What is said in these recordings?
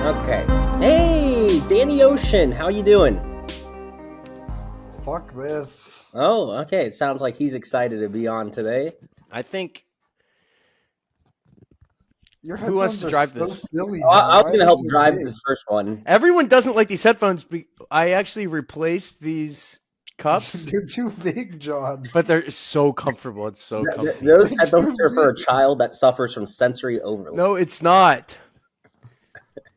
Okay. Hey, Danny Ocean, how you doing? Fuck this. Oh, okay. It sounds like he's excited to be on today. I think. Your Who wants headphones to are drive so this? silly, I John. was Why going to are they help so drive big? this first one. Everyone doesn't like these headphones. I actually replaced these cups, They're too big, John. but they're so comfortable. It's so comfy. Those They're headphones too are for a big. child that suffers from sensory overload. No, it's not.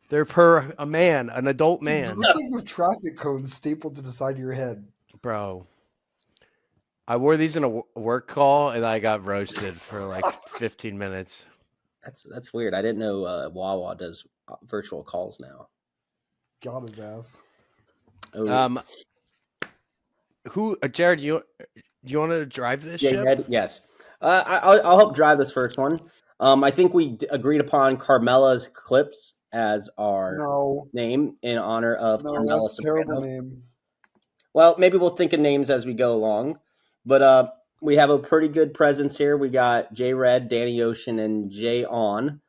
They're per a man, an adult Dude, it man. looks like you have traffic cones stapled to the side of your head. Bro. I wore these in a work call and I got roasted for like 15 minutes. That's weird. I didn't know Wawa does virtual calls now. Got his ass. Oh. Jared, you want to drive this Yeah, ship? yes. I'll help drive this first one. I think we agreed upon Carmela's Clips as our name in honor of Carmela that's a Soprano. terrible name. Well, maybe we'll think of names as we go along. But we have a pretty good presence here. We got J Red, Danny Ocean, and Jay On.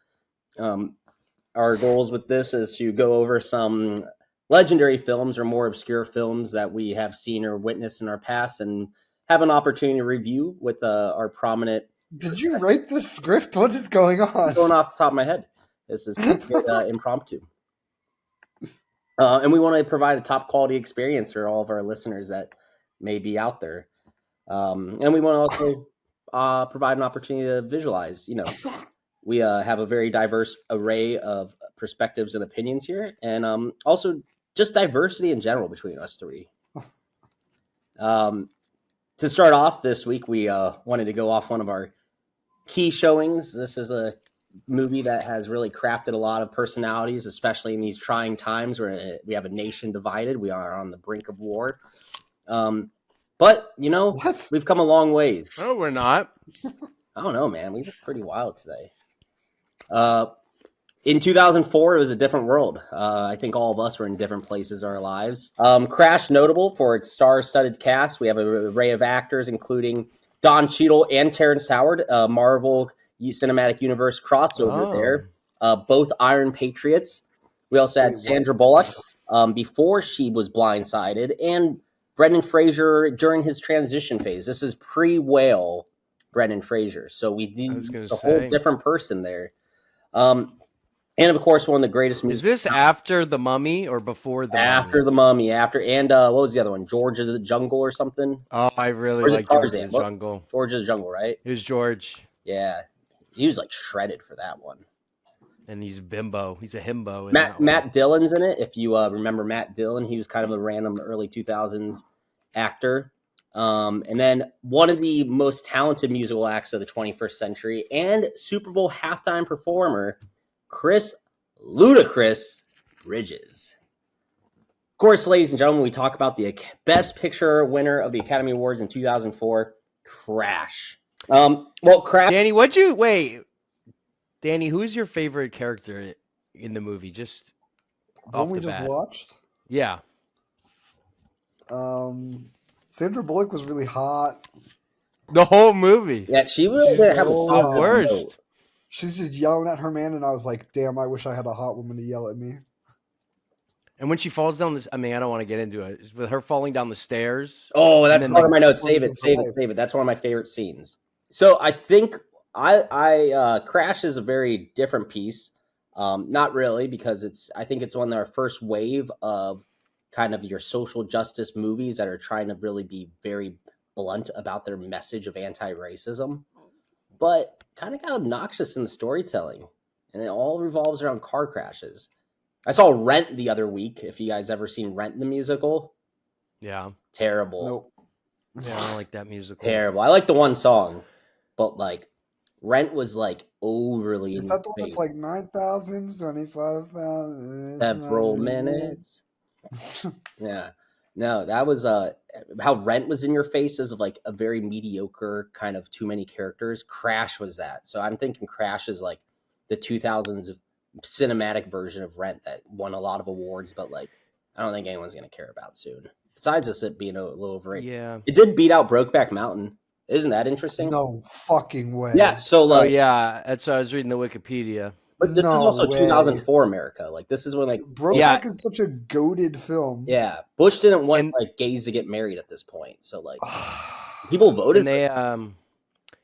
Our goals with this is to go over some legendary films or more obscure films that we have seen or witnessed in our past and have an opportunity to review with our prominent... Did you write this script? What is going on? Going off the top of my head. This is impromptu. And we want to provide a top quality experience for all of our listeners that may be out there. And we want to also provide an opportunity to visualize. You know, we have a very diverse array of perspectives and opinions here, and also just diversity in general between us three. To start off this week, we wanted to go off one of our key showings. This is a movie that has really crafted a lot of personalities, especially in these trying times where we have a nation divided. We are on the brink of war. But, you know, we've come a long ways. No, we're not. I don't know, man. We look pretty wild today. In 2004, it was a different world. I think all of us were in different places in our lives. Crash, notable for its star-studded cast. We have an array of actors, including Don Cheadle and Terrence Howard, Marvel Cinematic Universe crossover there. Both Iron Patriots. We also had Sandra Bullock before she was blindsided, and Brendan Fraser during his transition phase. This is pre-Whale Brendan Fraser. So we did a whole different person there. And of course, one of the greatest movies. Is this after The Mummy or before The Mummy? After The Mummy. And what was the other one? George of the Jungle or something? Oh, I really like George of the Jungle. George of the Jungle, right? It was George. Yeah. He was like shredded for that one. And he's a bimbo. He's a himbo. Matt Dillon's in it. If you remember Matt Dillon, he was kind of a random early 2000s actor. And then one of the most talented musical acts of the 21st century and Super Bowl halftime performer, Chris Ludacris Bridges. Of course, ladies and gentlemen, we talk about the Best Picture winner of the Academy Awards in 2004, Crash. Crash. Danny, Danny, who is your favorite character in the movie? Just the one we just watched? Yeah. Sandra Bullock was really hot. The whole movie. Yeah, she was the worst. She's just yelling at her man, and I was like, damn, I wish I had a hot woman to yell at me. And when she falls down this, I mean, I don't want to get into it. With her falling down the stairs. Oh, that's part of my notes. Save it. That's one of my favorite scenes. So I think I Crash is a very different piece. Not really, because I think it's one of our first wave of kind of your social justice movies that are trying to really be very blunt about their message of anti-racism, but kind of got obnoxious in the storytelling, and it all revolves around car crashes. I saw Rent the other week. If you guys ever seen Rent the musical, yeah, terrible. Nope. Yeah, I don't like that musical. Terrible. I like the one song, but like Rent was like overly. Is that the one that's like 9,000, 25,000 several minutes? Yeah. No, that was how Rent was in your face as of like a very mediocre kind of too many characters. Crash was that. So I'm thinking Crash is like the 2000s cinematic version of Rent that won a lot of awards, but like I don't think anyone's going to care about soon. Besides just it being a little overrated. Yeah. It did beat out Brokeback Mountain. Isn't that interesting? No fucking way. Yeah. So like, yeah. That's I was reading the Wikipedia. But this is No also way. 2004 America. Like this is when like Brokeback is such a goated film. yeah, Bush didn't want And- like gays to get married at this point. So like people voted And for they it.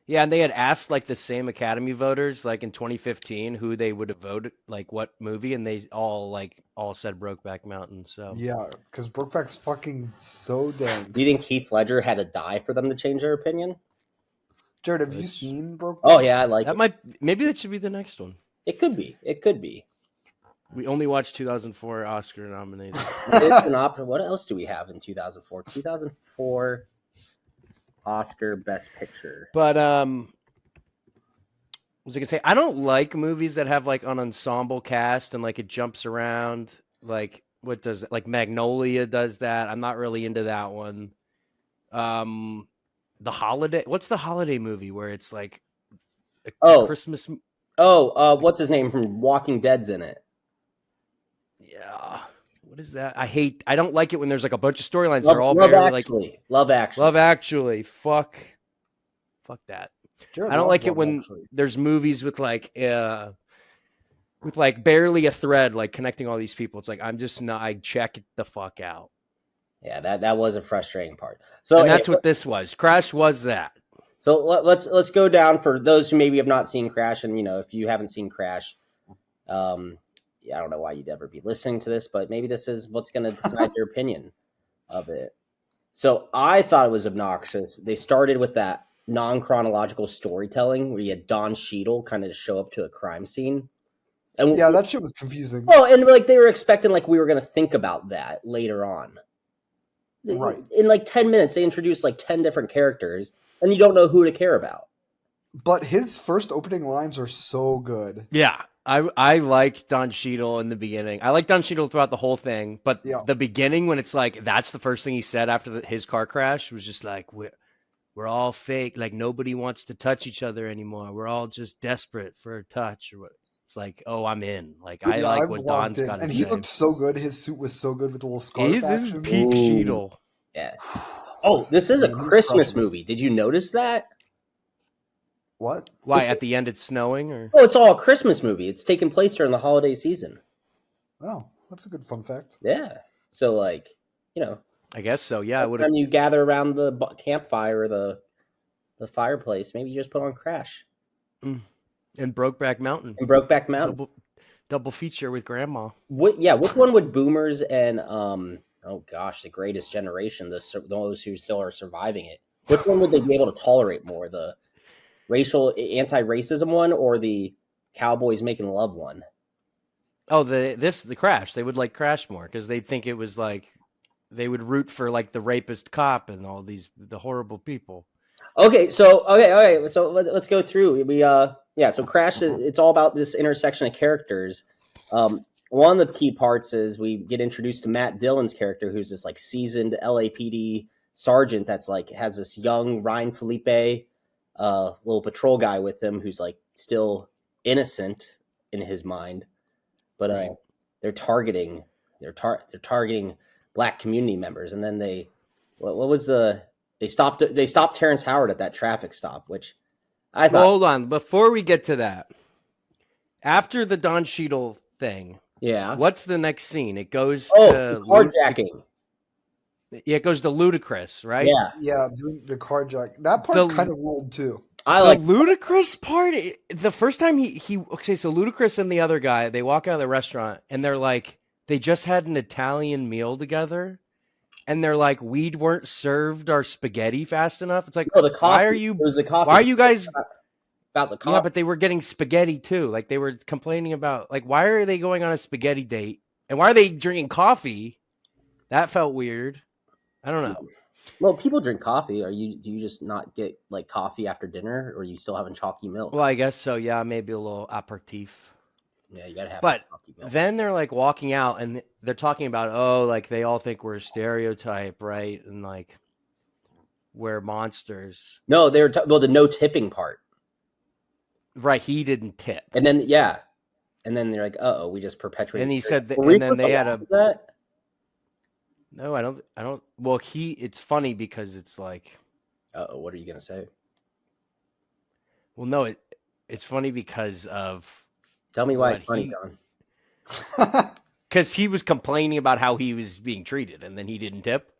yeah, and they had asked like the same Academy voters like in 2015 who they would have voted like what movie, and they all said Brokeback Mountain. So Yeah, because Brokeback's fucking so dang. Do you think Heath Ledger had to die for them to change their opinion? Jared, have you Which- seen Brokeback? Oh yeah, I like that it. maybe that should be the next one. It could be. It could be. We only watched 2004 Oscar nominated. It's an opera. What else do we have in 2004? 2004 Oscar Best Picture. But what was I gonna say? I don't like movies that have like an ensemble cast and like it jumps around. Like what does it? Like Magnolia does that. I'm not really into that one. The Holiday. What's the holiday movie where it's like a Oh. Christmas? What's his name from Walking Dead's in it? Yeah. What is that? I don't like it when there's like a bunch of storylines. Love, They're all Love very Actually. like Love Actually. Love Actually. Fuck that. Jared I don't loves like it Love when Actually. there's movies with like barely a thread like connecting all these people. It's like I check it the fuck out. Yeah, that was a frustrating part. So And that's what this was. Crash was that. So let's go down for those who maybe have not seen Crash, and if you haven't seen Crash, yeah, I don't know why you'd ever be listening to this, but maybe this is what's going to decide your opinion of it. So I thought it was obnoxious. They started with that non-chronological storytelling where you had Don Cheadle kind of show up to a crime scene. And Yeah, that shit was confusing. well, and like they were expecting like we were going to think about that later on. Right. In like 10 minutes, they introduced like 10 different characters, and you don't know who to care about. But his first opening lines are so good. Yeah. I like Don Cheadle in the beginning. I like Don Cheadle throughout the whole thing, but Yeah. the beginning when it's like that's the first thing he said after his car crash was just like we're all fake. Like nobody wants to touch each other anymore. We're all just desperate for a touch or what. It's like, oh, I'm in. Like I like I've what logged Don's in. got to And say. he looked so good. His suit was so good with the little scarf This is action. peak Ooh. Cheadle. Yeah. Oh, this is a Man, he's Christmas crushing it. movie. Did you notice that? What? Why This- at the end it's snowing or Oh, it's all a Christmas movie. It's taking place during the holiday season. Oh, that's a good fun fact. Yeah. So, like, I guess so. Yeah, I next would time you gather around the campfire or the fireplace, maybe you just put on Crash and Brokeback Mountain. and Brokeback Mountain. Double feature with Grandma. Which one would Boomers and oh gosh, the Greatest Generation, those who still are surviving it? Which one would they be able to tolerate more? The racial anti-racism one or the cowboys making love one? Oh, the Crash. They would like Crash more because they'd think it was like they would root for like the rapist cop and all the horrible people. Okay, so let's go through. So Crash, it's all about this intersection of characters. One of the key parts is we get introduced to Matt Dillon's character, who's this like seasoned LAPD sergeant that's like has this young Ryan Felipe, little patrol guy with him who's like still innocent in his mind, but Right. they're targeting Black community members, and then they stopped Terrence Howard at that traffic stop, which I thought. Well, hold on. Before we get to that, after the Don Cheadle thing, Yeah. what's the next scene? It goes Oh, to the carjacking. it goes to Ludacris, right? Yeah. Yeah, doing the carjack. That part The- kind of ruled too. I The like. Ludacris part, the first time he okay, so Ludacris and the other guy, they walk out of the restaurant and they're like, they just had an Italian meal together, and they're like, we weren't served our spaghetti fast enough. It's like, No, the coffee. why are you? It was the coffee. Why are you guys? about the coffee? Yeah, but they were getting spaghetti too. Like they were complaining about, like, why are they going on a spaghetti date and why are they drinking coffee? That felt weird. I don't know. Well, people drink coffee. Do you just not get like coffee after dinner, or are you still having chalky milk? Well, I guess so. Yeah, maybe a little aperitif. Yeah, you gotta have But chalky milk. then they're like walking out and they're talking about, oh, like they all think we're a stereotype, right? And like we're monsters. No, they're the no tipping part, Right. He didn't tip. and then they're like, oh, we just perpetuate. And he said that, Were we and then supposed to they had laugh a, at that? no, I don't, well, it's funny because it's like, What are you gonna say? well, no, it's funny because of Tell me why What, it's funny, he- John. Because he was complaining about how he was being treated, and then he didn't tip.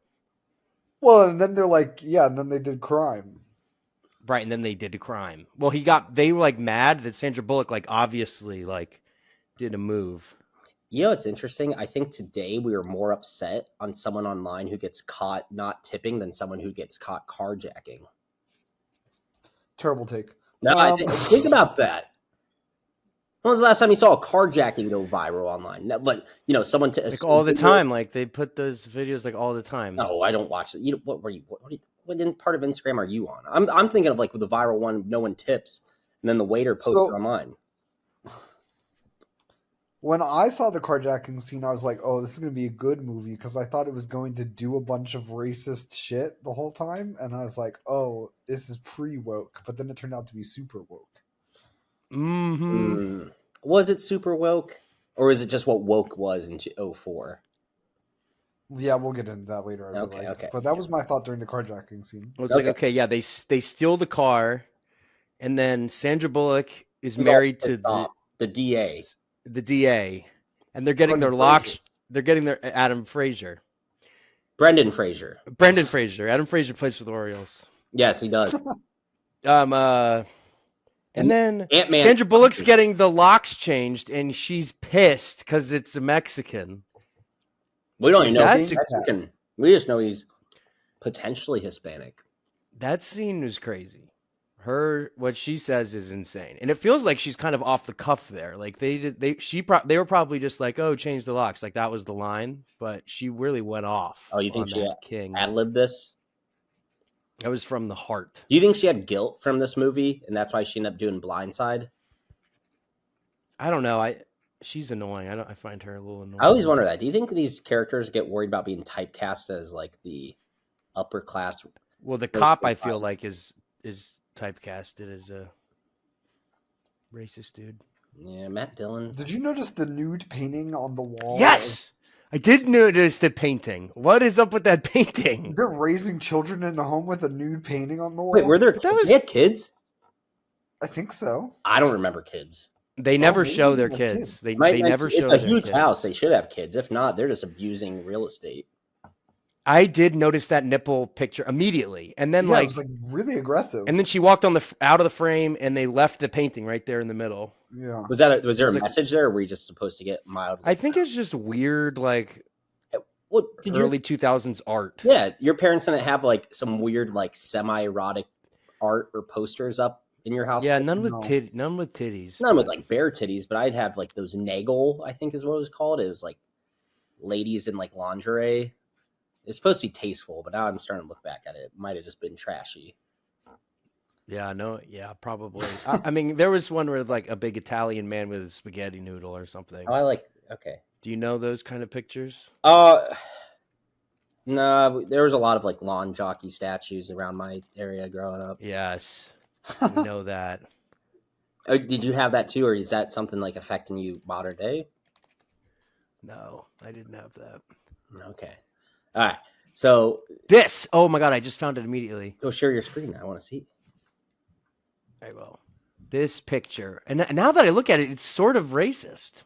Well, and then they're like, yeah, and then they did crime. Right, and then they did a crime. Well, they were like mad that Sandra Bullock like obviously like did a move. You know, it's interesting. I think today we are more upset on someone online who gets caught not tipping than someone who gets caught carjacking. Terrible take. No, think about that. When was the last time you saw a carjacking go viral online? No, but someone Like all the time, like they put those videos like all the time. No, I don't watch it. What part of Instagram are you on? I'm thinking of like with the viral one, no one tips, and then the waiter posted online. When I saw the carjacking scene, I was like, oh, this is going to be a good movie because I thought it was going to do a bunch of racist shit the whole time. And I was like, oh, this is pre-woke. But then it turned out to be super woke. Mm-hmm. Was it super woke? Or is it just what woke was in 2004? Yeah, we'll get into that later. Okay. But that was my thought during the carjacking scene. It's like, okay, yeah, they steal the car, and then Sandra Bullock is married to the DA. The DA, and they're getting their locks. They're getting their Brendan Fraser. Adam Fraser plays for the Orioles. Yes, he does. And then Ant-Man. Sandra Bullock's getting the locks changed, and she's pissed because it's a Mexican. We don't even know he's Mexican. We just know he's potentially Hispanic. That scene was crazy. What she says is insane, and it feels like she's kind of off the cuff there. Like they were probably just like, "Oh, change the locks," like that was the line, but she really went off. Oh, you think she ad-libbed this? That was from the heart. Do you think she had guilt from this movie, and that's why she ended up doing Blindside? I don't know. She's annoying. I find her a little annoying. I always wonder that. Do you think these characters get worried about being typecast as like the upper class? Well, the cop I feel like is typecasted as a racist dude. Yeah, Matt Dillon. Did you notice the nude painting on the wall? Yes, I did notice the painting. What is up with that painting? They're raising children in a home with a nude painting on the wall. Wait, were there? They had kids? I think so. I don't remember kids. They never show their kids. They never show. It's a huge house. They should have kids. If not, they're just abusing real estate. I did notice that nipple picture immediately, and then it was like really aggressive. And then she walked out of the frame, and they left the painting right there in the middle. Yeah. Was there a message there, or were you just supposed to get mild? I think it's just weird, like early 2000s art. Yeah, your parents didn't have like some weird, like semi-erotic art or posters up in your house? Yeah, none with titties. None with like bare titties, but I'd have like those Nagel, I think is what it was called. It was like ladies in like lingerie. It's supposed to be tasteful, but now I'm starting to look back at it. It might have just been trashy. Yeah, no, yeah, probably. I mean, there was one with like a big Italian man with a spaghetti noodle or something. Oh, okay. Do you know those kind of pictures? No, there was a lot of like lawn jockey statues around my area growing up. Yes, I know that. Did you have that too, or is that something like affecting you modern day? No, I didn't have that. Okay. All right. So this. Oh my god! I just found it immediately. Go share your screen. I want to see. I will. This picture, and now that I look at it, it's sort of racist.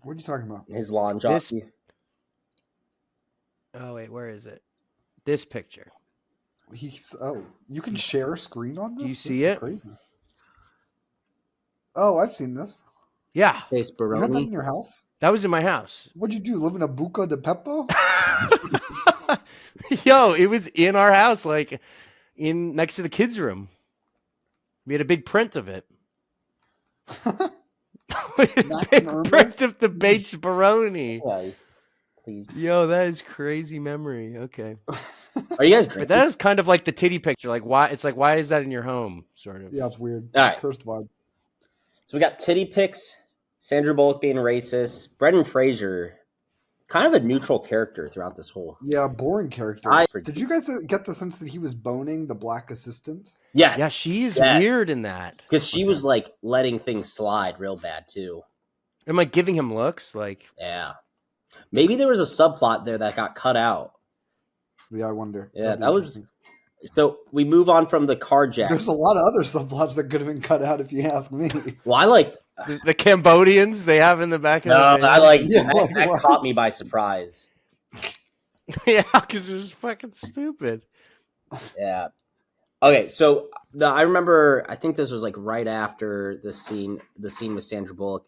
What are you talking about? His lawn jockey. Oh wait, where is it? This picture. You can share a screen on this? Do you see it? Crazy. Oh, I've seen this. Yeah. You had that in your house? That was in my house. What'd you do? Live in a Buca de Beppo? Yo, it was in our house, like in next to the kids' room. We had a big print of it. Big print of the Bates Baroni. Please. Yo, that is crazy memory. Okay. Are you guys drinking? But that is kind of like the titty picture. Like why is that in your home? Sort of. Yeah, it's weird. All right. Cursed vibes. So we got titty pics, Sandra Bullock being racist, Brendan Fraser, kind of a neutral character throughout this whole. Yeah, boring character. Did you guys get the sense that he was boning the black assistant? Yes. Yeah, she's weird in that. Because she was like letting things slide real bad too. And like giving him looks like. Yeah. Maybe there was a subplot there that got cut out. Yeah, I wonder. Yeah, that was. So we move on from the carjack. There's a lot of other subplots that could have been cut out if you ask me. Well, I liked The Cambodians they have in the back of No, the van. I like Yeah, that, like that what? caught me by surprise. Yeah, because it was fucking stupid. Yeah. Okay, so I remember. I think this was like right after the scene with Sandra Bullock.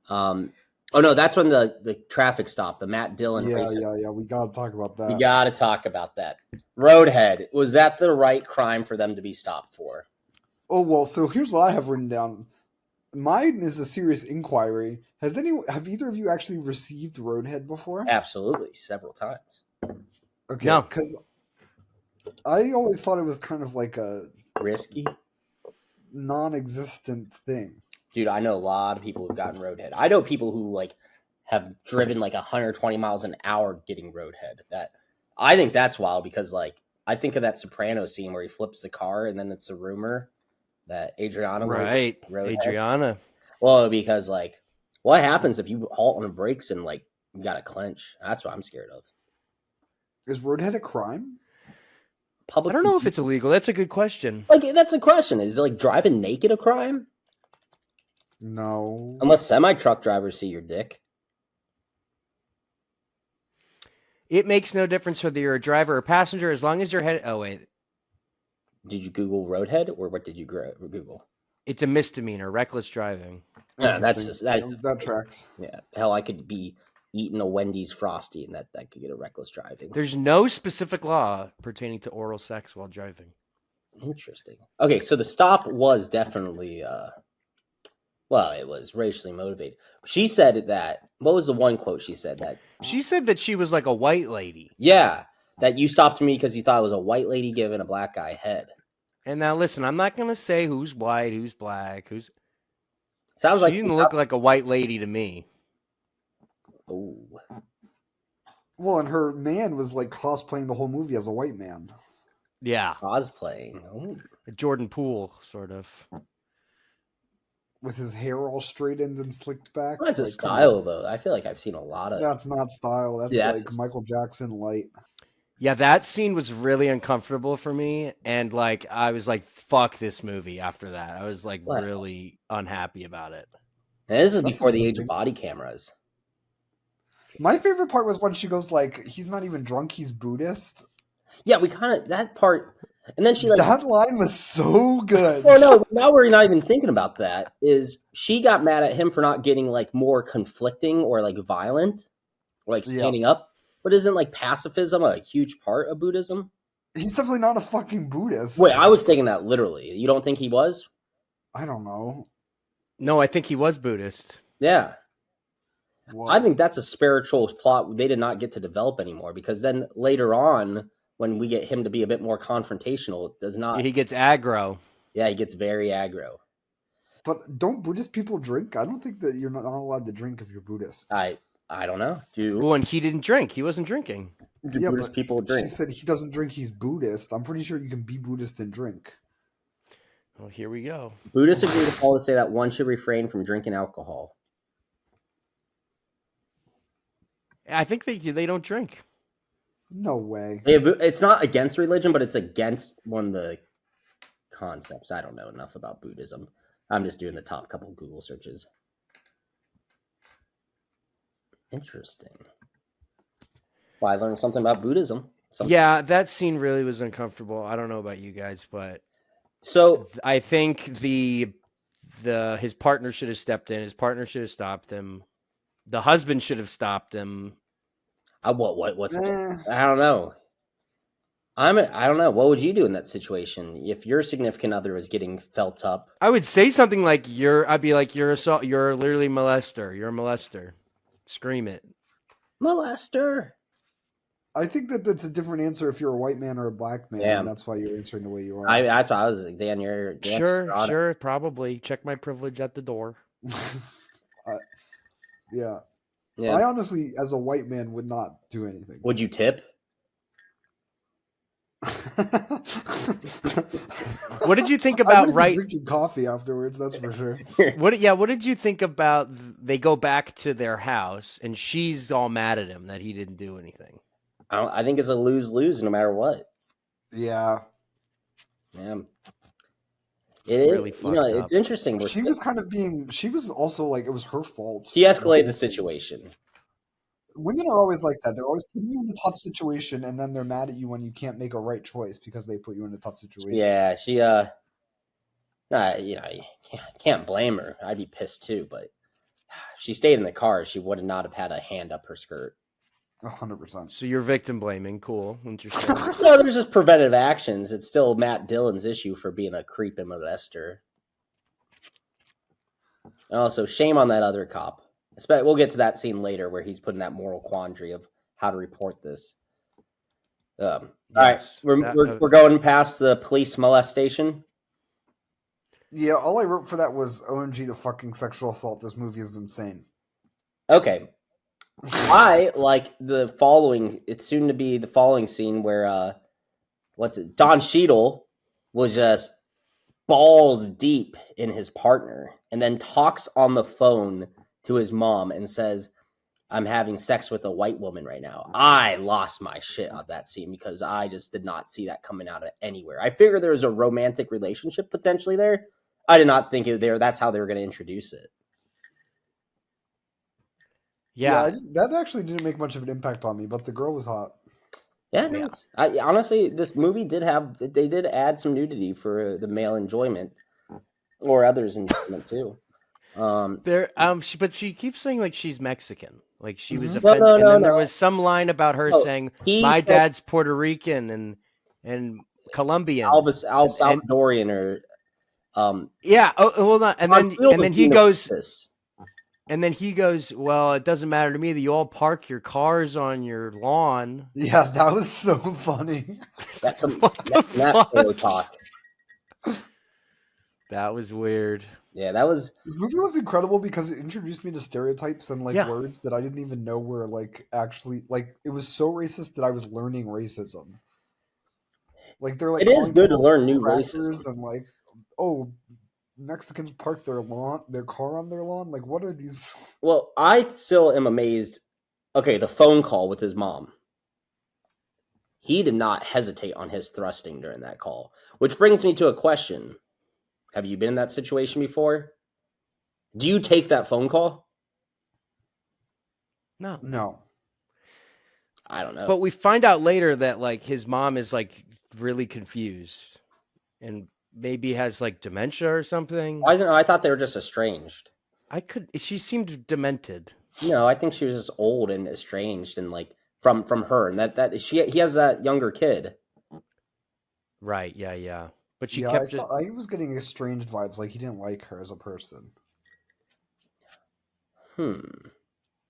Um, oh no, that's when the traffic stop, the Matt Dillon racist. Yeah. We gotta talk about We that. got to talk about that. Roadhead, was that the right crime for them to be stopped for? Oh well, so here's what I have written down. Mine is a serious inquiry. Have either of you actually received Roadhead before? Absolutely, several times. Okay, No. because I always thought it was kind of like a Risky, non-existent thing. dude. I know a lot of people who've gotten roadhead. I know people who like have driven like 120 miles an hour getting roadhead. That I think that's wild because like I think of that Soprano scene where he flips the car and then it's a rumor that Adriana might Right, get roadhead. Adriana. Well, because like, what happens if you halt on the brakes and like you got to clench? That's what I'm scared of. Is Roadhead a crime? Public. I don't know if it's illegal. That's a good question. Like that's the question. Is like driving naked a crime? No. Unless semi truck drivers see your dick. It makes no difference whether you're a driver or passenger as long as you're headed. Oh wait, Did you Google roadhead or what did you Google? it's a misdemeanor, reckless driving. Yeah, that's Interesting. just that's That tracks. yeah. Hell, I could be eating a Wendy's Frosty and that could get a reckless driving. There's no specific law pertaining to oral sex while driving. Interesting. Okay, so the stop was definitely well, it was racially motivated. She said that. What was the one quote she said that? She said that she was like a white lady. Yeah, that you stopped me because you thought it was a white lady giving a black guy head. And now listen, I'm not gonna say who's white, who's black, who's. Sounds She like didn't look like a white lady to me. oh, Well, and her man was like cosplaying the whole movie as a white man. Yeah, cosplaying. Oh. a Jordan Poole sort of. With his hair all straightened and slicked back. Well, that's a Like, come style on. though. I feel like I've seen a lot of. That's not style. That's Yeah, like Michael Jackson light. Yeah, that scene was really uncomfortable for me, and like I was like, "Fuck this movie." After that, I was like Wow. really unhappy about it. And this is That's before the age interesting. of body cameras. My favorite part was when she goes like, "He's not even drunk. He's Buddhist." Yeah, we kind of that part, and then she like. That line was so good. Well, no, now we're not even thinking about that. Is she got mad at him for not getting like more conflicting or like violent, or like standing up? But isn't like pacifism a huge part of Buddhism? He's definitely not a fucking Buddhist. Wait, I was taking that literally. You don't think he was? I don't know. No, I think he was Buddhist. Yeah. What? I think that's a spiritual plot they did not get to develop anymore because then later on, when we get him to be a bit more confrontational, it does not. He gets aggro. Yeah, he gets very aggro. But don't Buddhist people drink? I don't think that you're not allowed to drink if you're Buddhist. I don't know. Do Well, and he didn't drink. He wasn't drinking. Yeah, Buddhist but people drink? She said he doesn't drink. He's Buddhist. I'm pretty sure you can be Buddhist and drink. Well, here we go. Buddhists agree with Paul to say that one should refrain from drinking alcohol. I think they don't drink. No way. It's not against religion, but it's against one of the concepts. I don't know enough about Buddhism. I'm just doing the top couple Google searches. Interesting. Well, I learned something about Buddhism. Yeah, that scene really was uncomfortable. I don't know about you guys, but so I think his partner should have stepped in. His partner should have stopped him. The husband should have stopped him. What's I don't know. I don't know. What would you do in that situation if your significant other was getting felt up? I would say something like I'd be like, you're literally molester. You're a molester. Scream it. Molester. I think that that's a different answer if you're a white man or a black man, and that's why you're answering the way you are. That's why I was like, Dan, you're sure, probably. Check my privilege at the door. Yeah. I honestly, as a white man, would not do anything. Would you tip? What did you think about drinking coffee afterwards? That's for sure. What did you think about they go back to their house and she's all mad at him that he didn't do anything? I think it's a lose-lose no matter what. Yeah. Yeah. It is, really fucked up. it's interesting. She was kind of being. She was also like it was her fault. She escalated the situation. Women are always like that. They're always putting you in a tough situation, and then they're mad at you when you can't make a right choice because they put you in a tough situation. Yeah, she you can't blame her. I'd be pissed too, but if she stayed in the car, she would not have had a hand up her skirt. 100%. So you're victim blaming. Cool. Interesting. No, there's just preventative actions. It's still Matt Dillon's issue for being a creep and molester. Also, shame on that other cop. We'll get to that scene later where he's put in that moral quandary of how to report this. All right, we're going past the police molestation. Yeah, all I wrote for that was OMG, the fucking sexual assault. This movie is insane. Okay. I like the following. It's soon to be the following scene where, Don Cheadle was just balls deep in his partner and then talks on the phone to his mom and says, I'm having sex with a white woman right now. I lost my shit on that scene because I just did not see that coming out of anywhere. I figured there was a romantic relationship potentially there. I did not think that's how they were going to introduce it. Yeah. That actually didn't make much of an impact on me, but the girl was hot. Yeah, it is. Honestly, this movie did add some nudity for the male enjoyment or others' enjoyment too. But she keeps saying like she's Mexican, like she was offended, No, and then there was some line about her saying my dad's Puerto Rican and Colombian, El Salvadorian, or yeah. Oh, well, not, and then he goes. And then he goes, well, it doesn't matter to me that you all park your cars on your lawn. Yeah, that was so funny. That's some talk. That was weird. Yeah, that was... This movie was incredible because it introduced me to stereotypes and words that I didn't even know were actually it was so racist that I was learning racism. Like they're it is good to learn new racism and Mexicans park their car on their lawn. Like, what are these? Well, I still am amazed. Okay, the phone call with his mom. He did not hesitate on his thrusting during that call, which brings me to a question. Have you been in that situation before? Do you take that phone call? No. I don't know. But we find out later that his mom is really confused and maybe has dementia or something. I don't know. I thought they were just estranged. She seemed demented. No, I think she was just old and estranged and from her, and he has that younger kid. Right. Yeah. But she kept. I was getting estranged vibes. Like he didn't like her as a person. And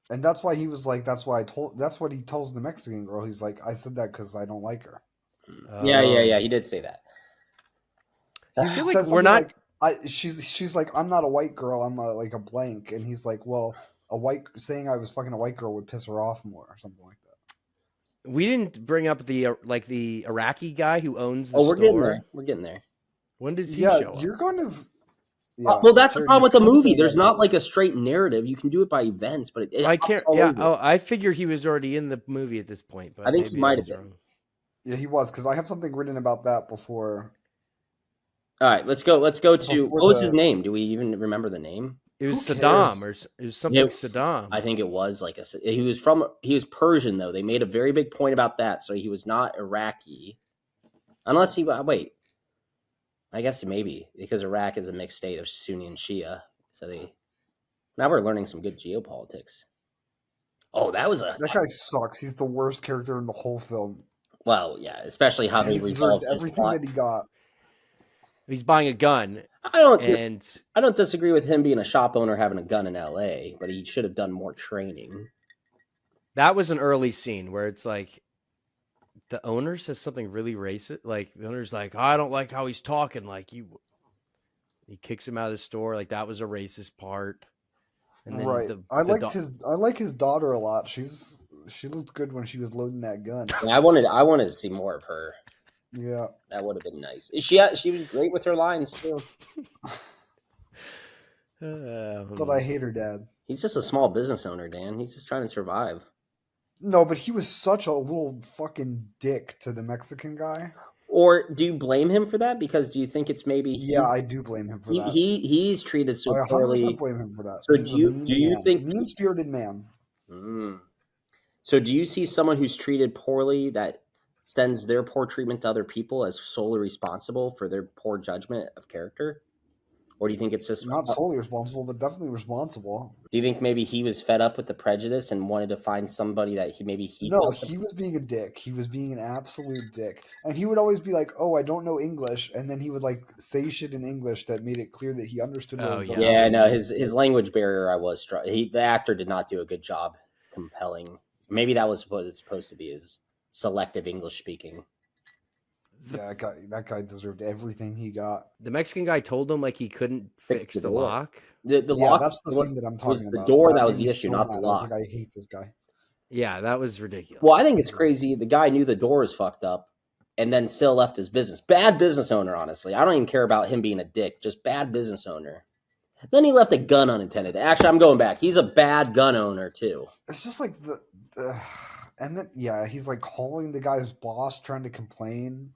that's why he was like. That's what he tells the Mexican girl. He's like, I said that because I don't like her. Yeah. He did say that. He says we're not. She's like, I'm not a white girl. I'm a blank. And he's like, well, saying I was fucking a white girl would piss her off more or something like that. We didn't bring up the Iraqi guy who owns the store. We're getting there. When does he show up? You're going to. Yeah, well, that's the problem with the movie. There's not a straight narrative. You can do it by events, but I can't. Yeah. Oh, I figured he was already in the movie at this point, but I think he might have been. Yeah, he was because I have something written about that before. All right, let's go to what was his name? Do we even remember the name? It was Saddam, or it was something Saddam. I think it was he was Persian though. They made a very big point about that, so he was not Iraqi, unless wait. I guess maybe because Iraq is a mixed state of Sunni and Shia. So now we're learning some good geopolitics. Oh, that guy sucks. He's the worst character in the whole film. Well, yeah, especially how they resolved everything that he got. He's buying a gun. I don't disagree with him being a shop owner having a gun in LA, but he should have done more training. That was an early scene where it's like the owner says something really racist. Like the owner's like, I don't like how he's talking. He kicks him out of the store. Like that was a racist part. And then I like his daughter a lot. She looked good when she was loading that gun. Yeah, I wanted to see more of her. Yeah, that would have been nice. She was great with her lines too. But I hate her dad. He's just a small business owner, Dan. He's just trying to survive. No, but he was such a little fucking dick to the Mexican guy. Or do you blame him for that? Because do you think it's maybe Yeah, I do blame him for that. he's treated so I 100% poorly? blame him for that. So He was a mean think? mean-spirited man. So do you see someone who's treated poorly that sends their poor treatment to other people as solely responsible for their poor judgment of character? Or do you think it's just Not solely responsible, but definitely responsible. do you think maybe he was fed up with the prejudice and wanted to find somebody that he No, felt he was being a dick. He was being an absolute dick. And he would always be like, "Oh, I don't know English," and then he would like say shit in English that made it clear that he understood what Oh, was going yeah. on. Yeah, no, his language barrier I was the actor did not do a good job compelling. Maybe that was what it's supposed to be, is selective English speaking. Yeah, that guy deserved everything he got. The Mexican guy told him like he couldn't fix the door. lock. The Yeah, lock that's the scene that I'm was talking the about. door That that was made the me issue, so not the mad. I was lock. like, I hate this guy. Yeah, that was ridiculous. Well, I think it's crazy. The guy knew the door was fucked up and then still left his business. Bad business owner, honestly. I don't even care about him being a dick. Just bad business owner. Then he left a gun unintended. Actually, I'm going back. He's a bad gun owner, too. It's just like and then yeah, he's like calling the guy's boss, trying to complain.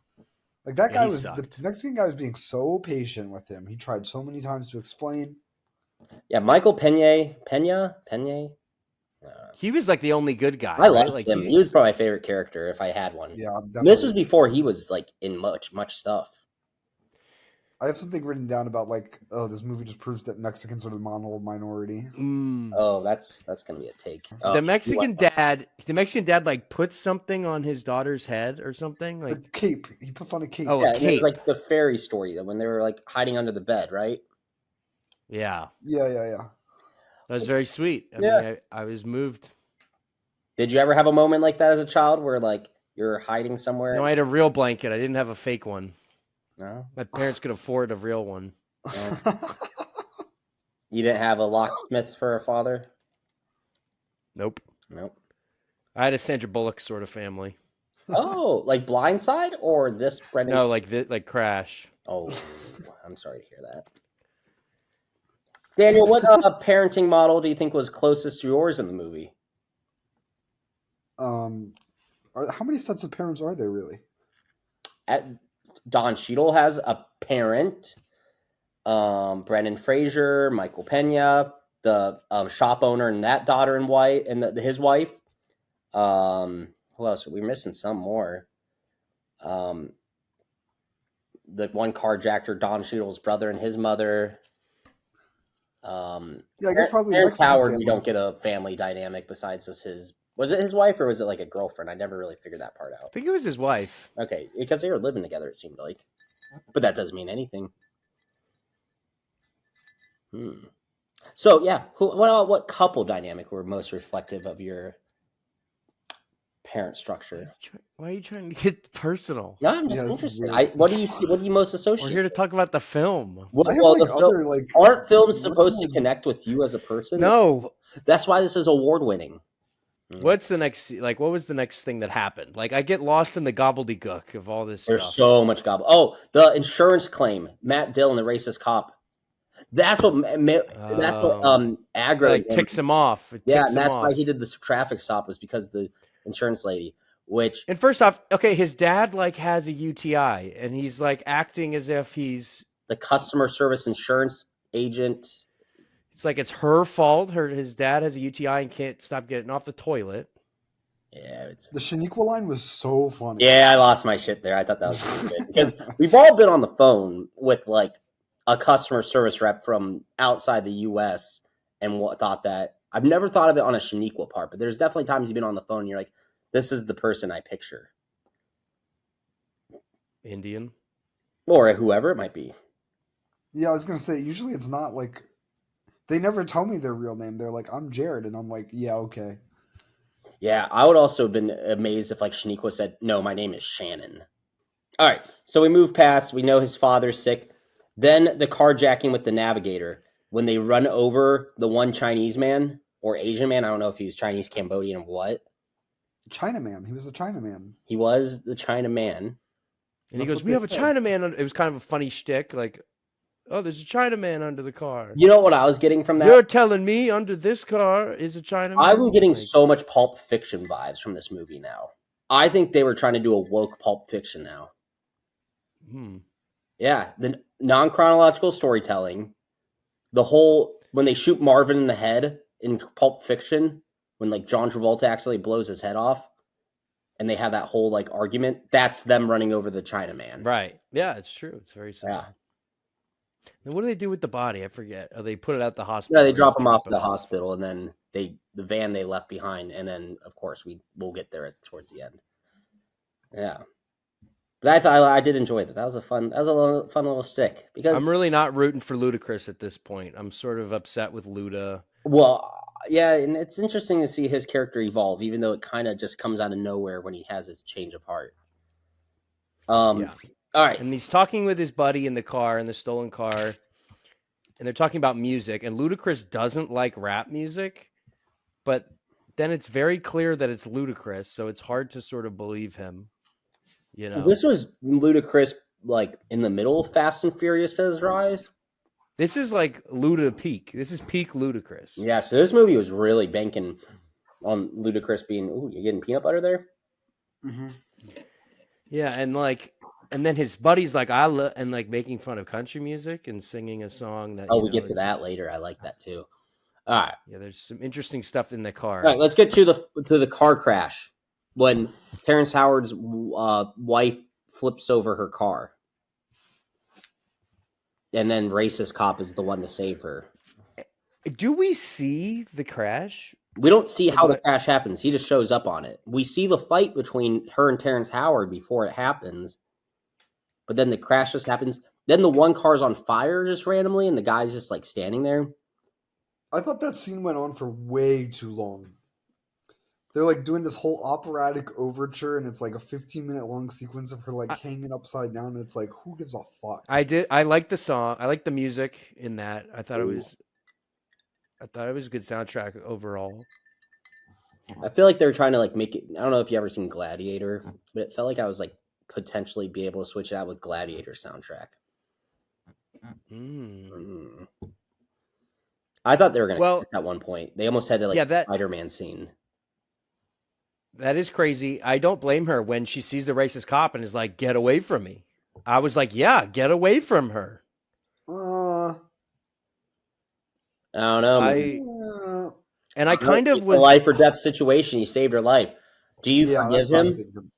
Like that Yeah, guy he was the sucked. Mexican guy was being so patient with him. He tried so many times to explain. Yeah, Michael Pena. He was like the only good guy, I right? liked Like him. He was probably my favorite character if I had one. Yeah, This was definitely. before he was like in much stuff. I have something written down about like, oh, this movie just proves that Mexicans are the minority. Oh, that's gonna be a take. The Mexican dad like puts something on his daughter's head or something. The Like cape. He puts on a cape. Oh, Yeah, a and it was cape. like the fairy story that when they were like hiding under the bed, right? Yeah, Yeah. that was very sweet. I Yeah. mean, I was moved. Did you ever have a moment like that as a child where like you're hiding somewhere? No, I had a real blanket. I didn't have a fake one. No? My parents could afford a real one. You didn't have a locksmith for a father? Nope. Nope. I had a Sandra Bullock sort of family. Oh, like Blindside or this Brendan? No, like Crash. Oh, I'm sorry to hear that. Daniel, what parenting model do you think was closest to yours in the movie? How many sets of parents are there really? Don Cheadle has a parent. Brendan Fraser, Michael Pena, the shop owner and that daughter and wife, and his wife. Who else? We're missing some more. The one carjacker, Don Cheadle's brother and his mother. Yeah, I guess probably Terrence Mexican Howard. family. We don't get a family dynamic besides just his. Was it his wife or was it like a girlfriend? I never really figured that part I out. think it was his wife. Okay, because they were living together, it seemed like, but that doesn't mean anything. So yeah, what couple dynamic were most reflective of your parent structure? Why are you trying to get personal? No, I'm just Yeah, this is interested. weird. What do you see? What do you most associate? We're here to talk about the film. Well, I have well, like the other like. aren't films what's supposed to more- connect with you as a person? No. That's why this is award winning. What's the next? Like, what was the next thing that happened? Like, I get lost in the gobbledygook of all this There's stuff. so much gobble. Oh, the insurance claim. Matt Dillon, the racist cop. That's what aggroed like him. ticks him off. It Yeah, ticks and him that's off. why he did this traffic stop, was because the insurance lady. Which, And first off, okay, his dad like has a UTI, and he's like acting as if he's. the customer service insurance agent. It's like it's her fault. His dad has a UTI and can't stop getting off the toilet. Yeah, it's. The Shaniqua line was so funny. Yeah, I lost my shit there. I thought that was pretty good because we've all been on the phone with like a customer service rep from outside the U.S. and thought that. I've never thought of it on a Shaniqua part, but there's definitely times you've been on the phone and you're like, this is the person I picture. Indian. Or whoever it might be. Yeah, I was gonna say usually it's not like they never tell me their real name. They're like, I'm Jared, and I'm like, yeah, okay. Yeah, I would also have been amazed if like Shaniqua said, no, my name is Shannon. All right, so we move past. We know his father's sick. Then the carjacking with the navigator. When they run over the one Chinese man or Asian man, I don't know if he was Chinese, Cambodian, or what. Chinaman. He was the Chinaman. He was the China man. And he That's goes, what we they have a said. Chinaman. It was kind of a funny shtick. Like, oh, there's a Chinaman under the car. You know what I was getting from that? You're telling me under this car is a Chinaman? I'm getting Like, so much Pulp Fiction vibes from this movie now. I think they were trying to do a woke Pulp Fiction now. Yeah, the non-chronological storytelling, the whole when they shoot Marvin in the head in Pulp Fiction, when like John Travolta accidentally blows his head off, and they have that whole like argument. That's them running over the Chinaman. Right. Yeah, it's true. It's very Yeah. similar. And what do they do with the body? I forget. Oh, they put it at the Yeah, hospital. they or drop just him off it at the hospital, and then the van they left behind, and then of course we'll get there towards the end. Yeah, but I thought I did enjoy that. That was a fun little stick because I'm really not rooting for Ludacris at this point. I'm sort of upset with Luda. well, yeah, and it's interesting to see his character evolve, even though it kind of just comes out of nowhere when he has his change of heart. Yeah. All right. And he's talking with his buddy in the car, in the stolen car, and they're talking about music. And Ludacris doesn't like rap music, but then it's very clear that it's Ludacris, so it's hard to sort of believe him. You know, This was Ludacris like in the middle of Fast and Furious to his rise. this is like Luda peak. This is peak Ludacris. Yeah, so this movie was really banking on Ludacris being. Ooh, you getting peanut butter there? Mm-hmm. Yeah, and then his buddy's like, and like making fun of country music and singing a song that. Oh, we get to that later. I like that too. All right. Yeah, there's some interesting stuff in the car. All right, let's get to the car crash when Terrence Howard's wife flips over her car, and then racist cop is the one to save her. Do we see the crash? We don't see how the crash happens. He just shows up on it. We see the fight between her and Terrence Howard before it happens, but then the crash just happens. Then the one car's on fire just randomly, and the guy's just like standing there. I thought that scene went on for way too long. They're like doing this whole operatic overture, and it's like a 15-minute long sequence of her like hanging upside down. And it's like, who gives a fuck? I like the song. I like the music in that. I thought it was a good soundtrack overall. I feel like they're trying to like make it. I don't know if you ever seen Gladiator, but it felt like I was like potentially be able to switch it out with Gladiator soundtrack. I thought they were going to at one point. They almost had to like that Spider-Man scene. That is crazy. I don't blame her when she sees the racist cop and is like, "Get away from me." I was like, "Yeah, get away from her." I don't know. And I kind of was a life or death situation. He saved her life. Do you forgive him?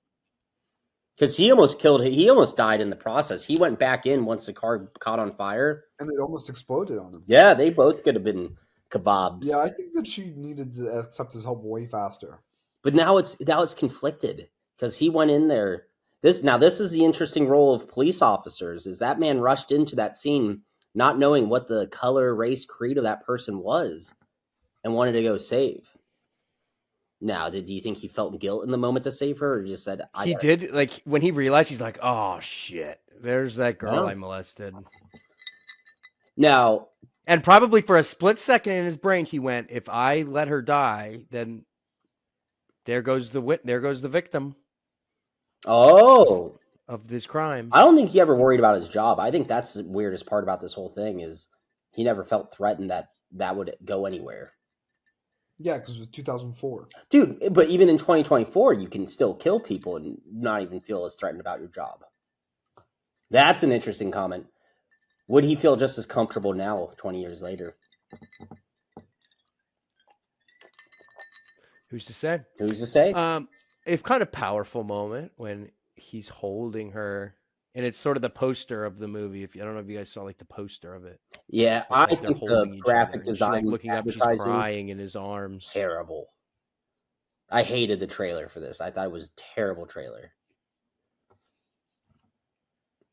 Because he almost died in the process. He went back in once the car caught on fire. And it almost exploded on him. Yeah, they both could have been kebabs. Yeah, I think that she needed to accept his help way faster. But now it's conflicted because he went in there. This is the interesting role of police officers, is that man rushed into that scene not knowing what the color, race, creed of that person was and wanted to go save. Now, do you think he felt guilt in the moment to save her, or just said he did? Like when he realized, he's like, "Oh shit, there's that girl I molested." Now, and probably for a split second in his brain, he went, "If I let her die, then there goes the victim." Oh, of this crime. I don't think he ever worried about his job. I think that's the weirdest part about this whole thing is he never felt threatened that would go anywhere. Yeah, because it was 2004. Dude, but even in 2024, you can still kill people and not even feel as threatened about your job. That's an interesting comment. Would he feel just as comfortable now, 20 years later? Who's to say? Who's to say? It's kind of powerful moment when he's holding her, and it's sort of the poster of the movie. I don't know if you guys saw like the poster of it. Yeah, I think the graphic design, she's, looking up, she's crying in his arms. Terrible. I hated the trailer for this. I thought it was a terrible trailer.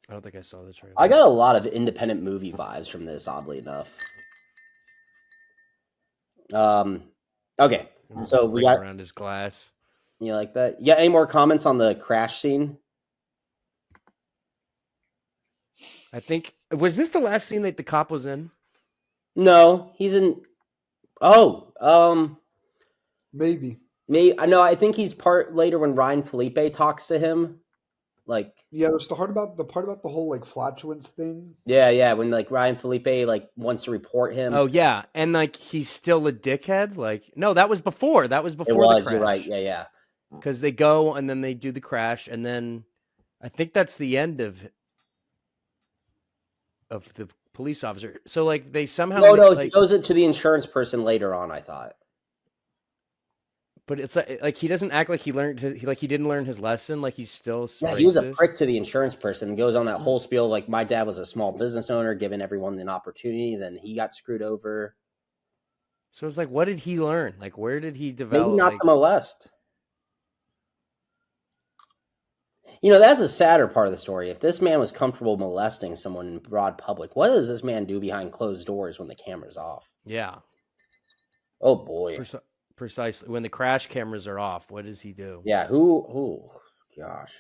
I don't think I saw the trailer. I got a lot of independent movie vibes from this, oddly enough. Okay, so we got around his glass. You like that? Yeah. Any more comments on the crash scene? I think was this the last scene that the cop was in? No, he's in. Oh, maybe. No, I think he's part later when Ryan Felipe talks to him. Like, yeah, there's the part about the whole like flatulence thing. Yeah, when like Ryan Felipe like wants to report him. Oh yeah, and like he's still a dickhead. Like, no, that was before. That was before the crash. You're right. Yeah. Because they go and then they do the crash, and then I think that's the end of the police officer. So like they somehow No, like, he goes it to the insurance person later on, I thought. but it's like he doesn't act like he learned he didn't learn his lesson. Like he's still Yeah, racist. he was a prick to the insurance person. He goes on that whole spiel like my dad was a small business owner, giving everyone an opportunity. Then he got screwed over. So it's like, what did he learn? Like, where did he Maybe develop? not Like, to molest. You know, that's a sadder part of the story. If this man was comfortable molesting someone in broad public, what does this man do behind closed doors when the camera's off? yeah, Oh boy. precisely. When the crash cameras are off, what does he do? Yeah, who gosh.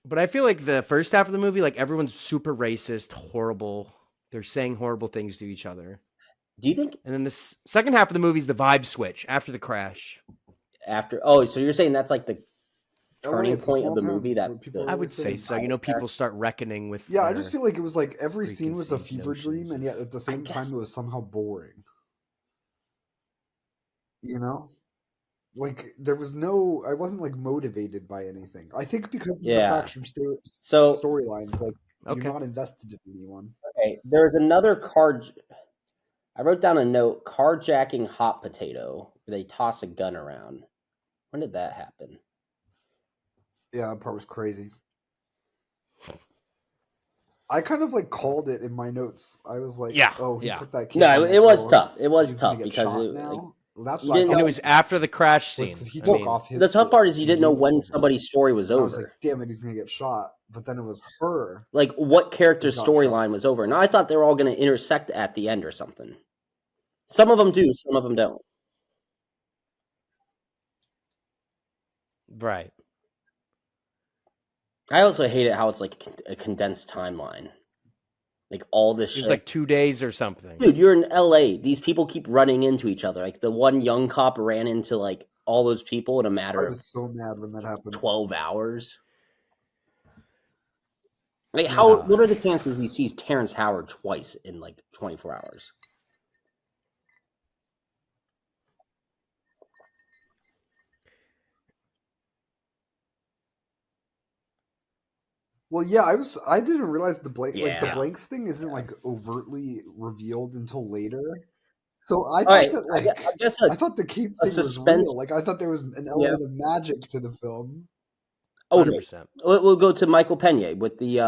But I feel like the first half of the movie, like everyone's super racist, horrible. They're saying horrible things to each other. Do you think And then the second half of the movie is the vibe switch after the crash. so you're saying that's like the turning it's a point of small the town. movie That's that what people the, I always would say say. so. You know, people start reckoning with. Yeah, I just feel like it was like every scene was a preconceived fever dream, notions and yet at the same guess- time it was somehow boring. You know, like there was no, I wasn't like motivated by anything. I think because of Yeah. the fractured So- storylines, like Okay. you're not invested in anyone. Okay, there's another I wrote down a note, carjacking hot potato, where they toss a gun around. When did that happen? Yeah, that part was crazy. I kind of like called it in my notes. I was like, Yeah, "Oh, he yeah. put that kid." No, on it that was girl. tough. It was He's gonna tough get because shot it, now. like, That's you what I didn't thought. And it was after the crash was scene. 'cause he I took mean, off his. the tough kid, part is you and didn't he know went when over. somebody's story was And over. I was like, "Damn it, he's gonna get shot." But then it was her. Like what character's He got shot. storyline was over. Now I thought they were all going to intersect at the end or something. Some of them do, some of them don't. right. I also hate it how it's like a condensed timeline. Like all this It shit. was like 2 days or something. Dude, you're in LA. These people keep running into each other. Like the one young cop ran into like all those people in a I matter of was so mad when that happened. 12 hours. Like Yeah. what are the chances he sees Terrence Howard twice in like 24 hours? Well, yeah, I didn't realize the blank like the Yeah. blanks thing isn't like overtly revealed until later. So I thought right, that like I guess I thought the cape a thing was suspense- real. Like I thought there was an Yeah. element of magic to the film. Oh, no. 100%. We'll go to Michael Pena with the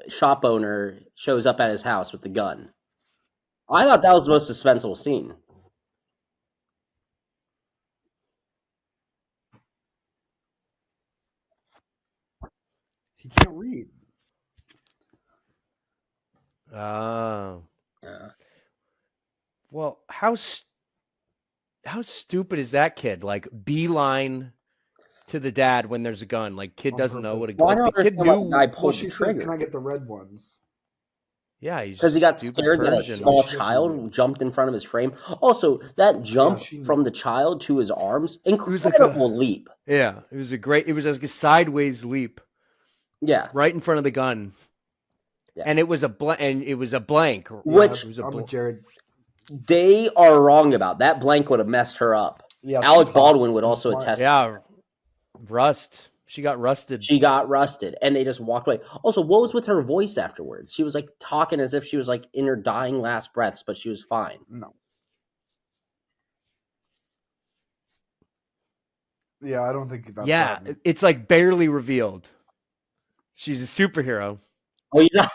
shop owner shows up at his house with the gun. I thought that was the most suspenseful scene. He can't read. Oh. Yeah. Well, how stupid is that kid? Like beeline to the dad when there's a gun. Like kid On doesn't know what a purpose. Well, I like don't the kid understand why knew. the guy Well, pulled she the says, trigger. "Can I get the red ones?" Yeah, he's Because he got stupid scared that a Persian. small She doesn't child know. jumped in front of his frame. Also, that jump she knew. from the child to his arms, was like incredible leap. Yeah, it was like a sideways leap Yeah, right in front of the gun. Yeah. And it was a blank. Yeah, Which- It was I'm with Jared. they are wrong about that. Blank would have messed her up. Yeah, Alec she's hot Baldwin would and also smart. attest. Yeah, rust. She got rusted. She got rusted, and they just walked away. Also, what was with her voice afterwards? She was like talking as if she was like in her dying last breaths, but she was fine. No. Yeah, I don't think that's yeah, bad. it's like barely revealed. She's a superhero. Oh, you know,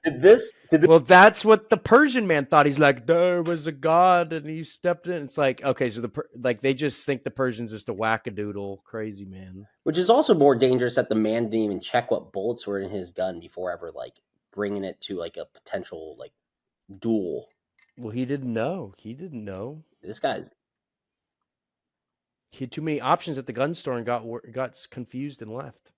did this? Well, that's what the Persian man thought. He's like, there was a god, and he stepped in. It's like, okay, so they just think the Persian's just a wackadoodle crazy man. Which is also more dangerous that the man didn't even check what bullets were in his gun before ever like bringing it to like a potential like duel. Well, he didn't know. This guy's He had too many options at the gun store and got confused and left.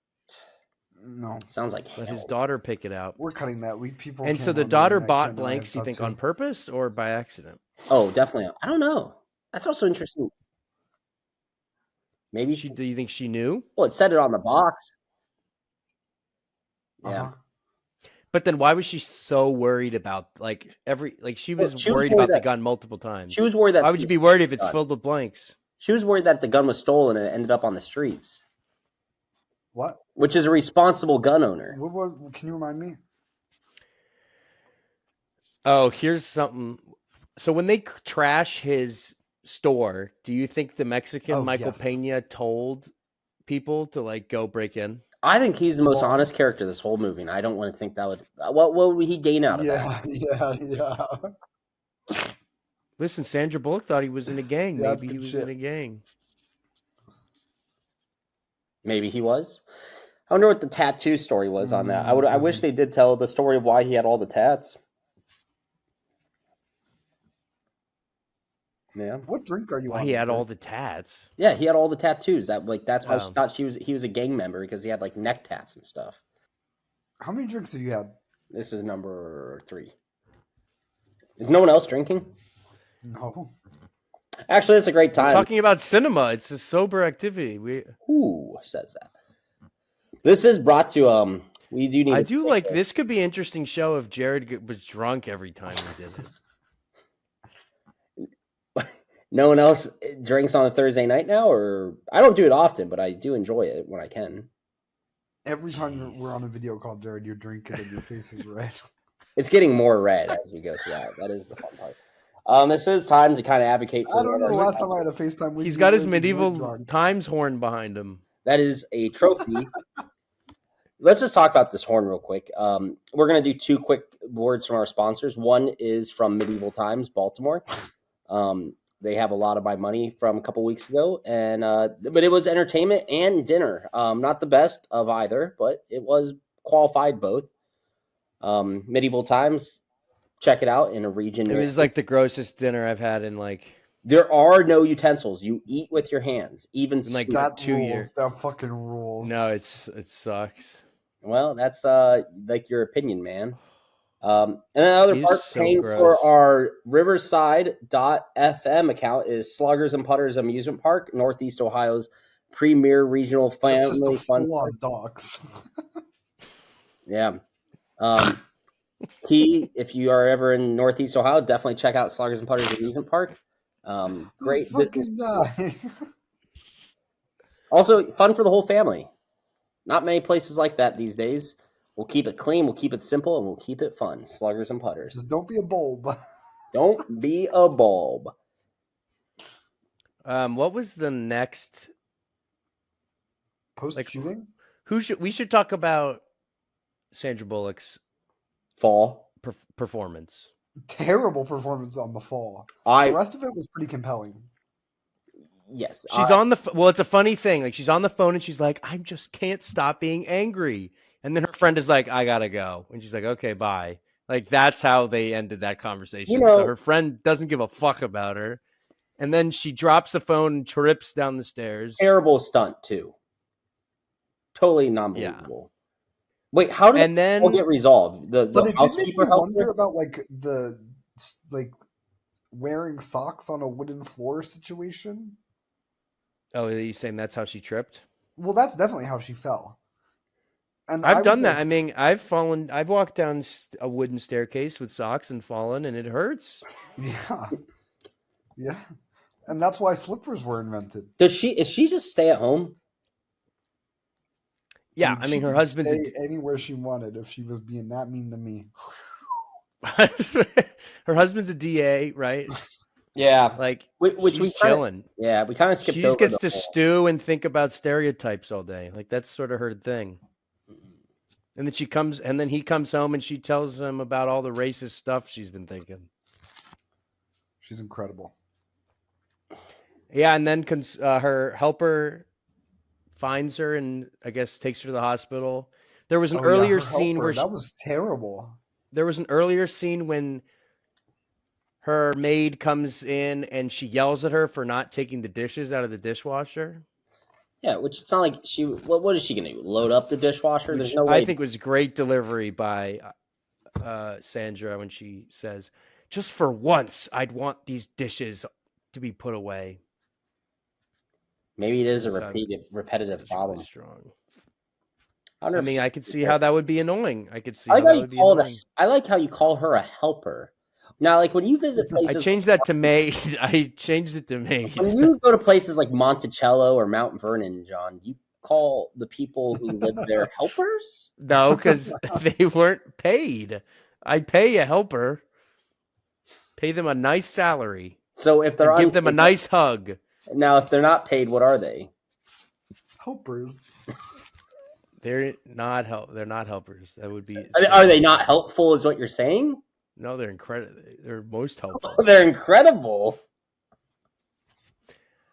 No, sounds like Let hell. his daughter pick it out. we're cutting that. We people. And can't so the on daughter internet, bought can't know blanks, I've you got think, to. on purpose or by accident? Oh, definitely. I don't know. That's also interesting. Maybe Do you think she knew? Well, it said it on the box. Yeah. Uh-huh. But then why was she so worried about she was she was worried worried about the that- gun multiple times. She was worried that Why would you be worried if it's filled with blanks? She was worried that the gun was stolen and it ended up on the streets. What? which is a responsible gun owner. Can you remind me? Oh, here's something. So when they trash his store, do you think the Mexican Michael Yes. Pena told people to like go break in? I think he's the most Well- honest character this whole movie, and I don't want to think that would. What would he gain out of that? Yeah. Listen, Sandra Bullock thought he was in a gang. Yeah, that's Maybe he good was shit. in a gang. Maybe he was. I wonder what the tattoo story was on that. I wish doesn't- they did tell the story of why he had all the tats. Yeah. What drink are you Why on? he had Nick? all the tats. Yeah, he had all the tattoos. That's why she Oh. thought he was a gang member because he had like neck tats and stuff. How many drinks have you had? This is number 3. Is no one else drinking? No. Actually, it's a great We're time. talking about cinema. It's a sober activity. Who says that? This is brought to we do need. I do like this. Could be an interesting show if Jared was drunk every time he did it. No one else drinks on a Thursday night now, or I don't do it often, but I do enjoy it when I can. Every time we're on a video call, Jared, you're drinking and your face is red. It's getting more red as we go through that. That is the fun part. This is time to kind of advocate for. I don't know the last time I had a FaceTime with you. He's got his when you were medieval drunk. times horn behind him. That is a trophy. Let's just talk about this horn real quick. We're going to do 2 quick words from our sponsors. One is from Medieval Times, Baltimore. They have a lot of my money from a couple weeks ago, and but it was entertainment and dinner. Not the best of either, but it was qualified both. Medieval Times, check it out in a region. It was like the grossest dinner I've had in like. There are no utensils. You eat with your hands, even Like soup. That 2 rules. years. That fucking rules. No, it sucks. Well, that's like your opinion, man. And the other He's part so paying gross. for our Riverside.fm account is Sluggers and Putters Amusement Park, Northeast Ohio's premier regional That's just family a fun. full-on dogs. Yeah. Key, if you are ever in Northeast Ohio, definitely check out Sluggers and Putters Amusement Park. Great This business. fucking guy. Also, fun for the whole family. Not many places like that these days. We'll keep it clean, we'll keep it simple, and we'll keep it fun. Sluggers and Putters. Just don't be a bulb. Don't be a bulb. What was the next? Post-shooting? We should talk about Sandra Bullock's Fall. performance. Terrible performance on the fall. The The rest of it was pretty compelling. Yes. She's on the well. It's a funny thing. Like she's on the phone and she's like, "I just can't stop being angry." And then her friend is like, "I gotta go," and she's like, "Okay, bye." Like that's how they ended that conversation. So her friend doesn't give a fuck about her, and then she drops the phone and trips down the stairs. Terrible stunt too. Totally non-believable. Wait, how did it all get resolved? But it did make me helped wonder her? about the wearing socks on a wooden floor situation. Oh, are you saying that's how she tripped? Well, that's definitely how she fell. And I've done that. I mean, I've walked down a wooden staircase with socks and fallen, and it hurts. Yeah, yeah, and that's why slippers were invented. Is she just stay at home? Yeah, Dude, I mean, she her could husband's stay anywhere she wanted if she was being that mean to me. her husband's a DA, right? Yeah, Like which she's chilling. Yeah, we kind of skipped. She just over gets the to whole- stew and think about stereotypes all day. Like that's sort of her thing. And then he comes home and she tells him about all the racist stuff she's been thinking. She's incredible. Yeah, and then her helper finds her and I guess takes her to the hospital. There was an earlier her scene helper, where that was terrible. there was an earlier scene when her maid comes in and she yells at her for not taking the dishes out of the dishwasher. Yeah, which it's not like she. What is she going to do? Load up the dishwasher? There's no way. I think was great delivery by Sandra when she says, "Just for once, I'd want these dishes to be put away." Maybe it is a That's repetitive problem. Really strong. wonder I if mean, she's- I could see how that would be annoying. I could see I how like, that how you would be call annoying. I like how you call her a helper. Now, like when you visit I places, changed that to maid. I changed it to maid. when you go to places like Monticello or Mount Vernon, John, call the people who live there helpers? No, because they weren't paid. I pay a helper, pay them a nice salary, So if they're and give them a unpaid, nice hug. now if they're not paid, what are they? Helpers. They're not helpers. That would be. Are they not helpful? Is what you're saying? No, they're incredible. They're most helpful. They're incredible.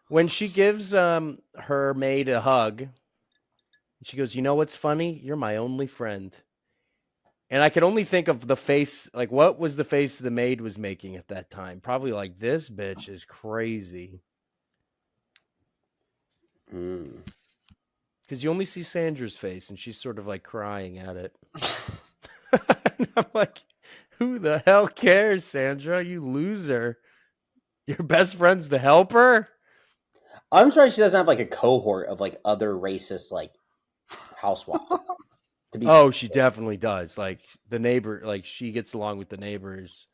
When she gives her maid a hug, she goes, "You know what's funny? You're my only friend." And I could only think of the face, like what was the face the maid was making at that time? Probably like, this bitch is crazy. Because you only see Sandra's face, and she's sort of like crying at it. And I'm like, who the hell cares, Sandra? You loser. Your best friend's the helper? I'm sorry she doesn't have like a cohort of like other racist like housewives. To be Oh, she definitely does. Like the neighbor, like she gets along with the neighbors.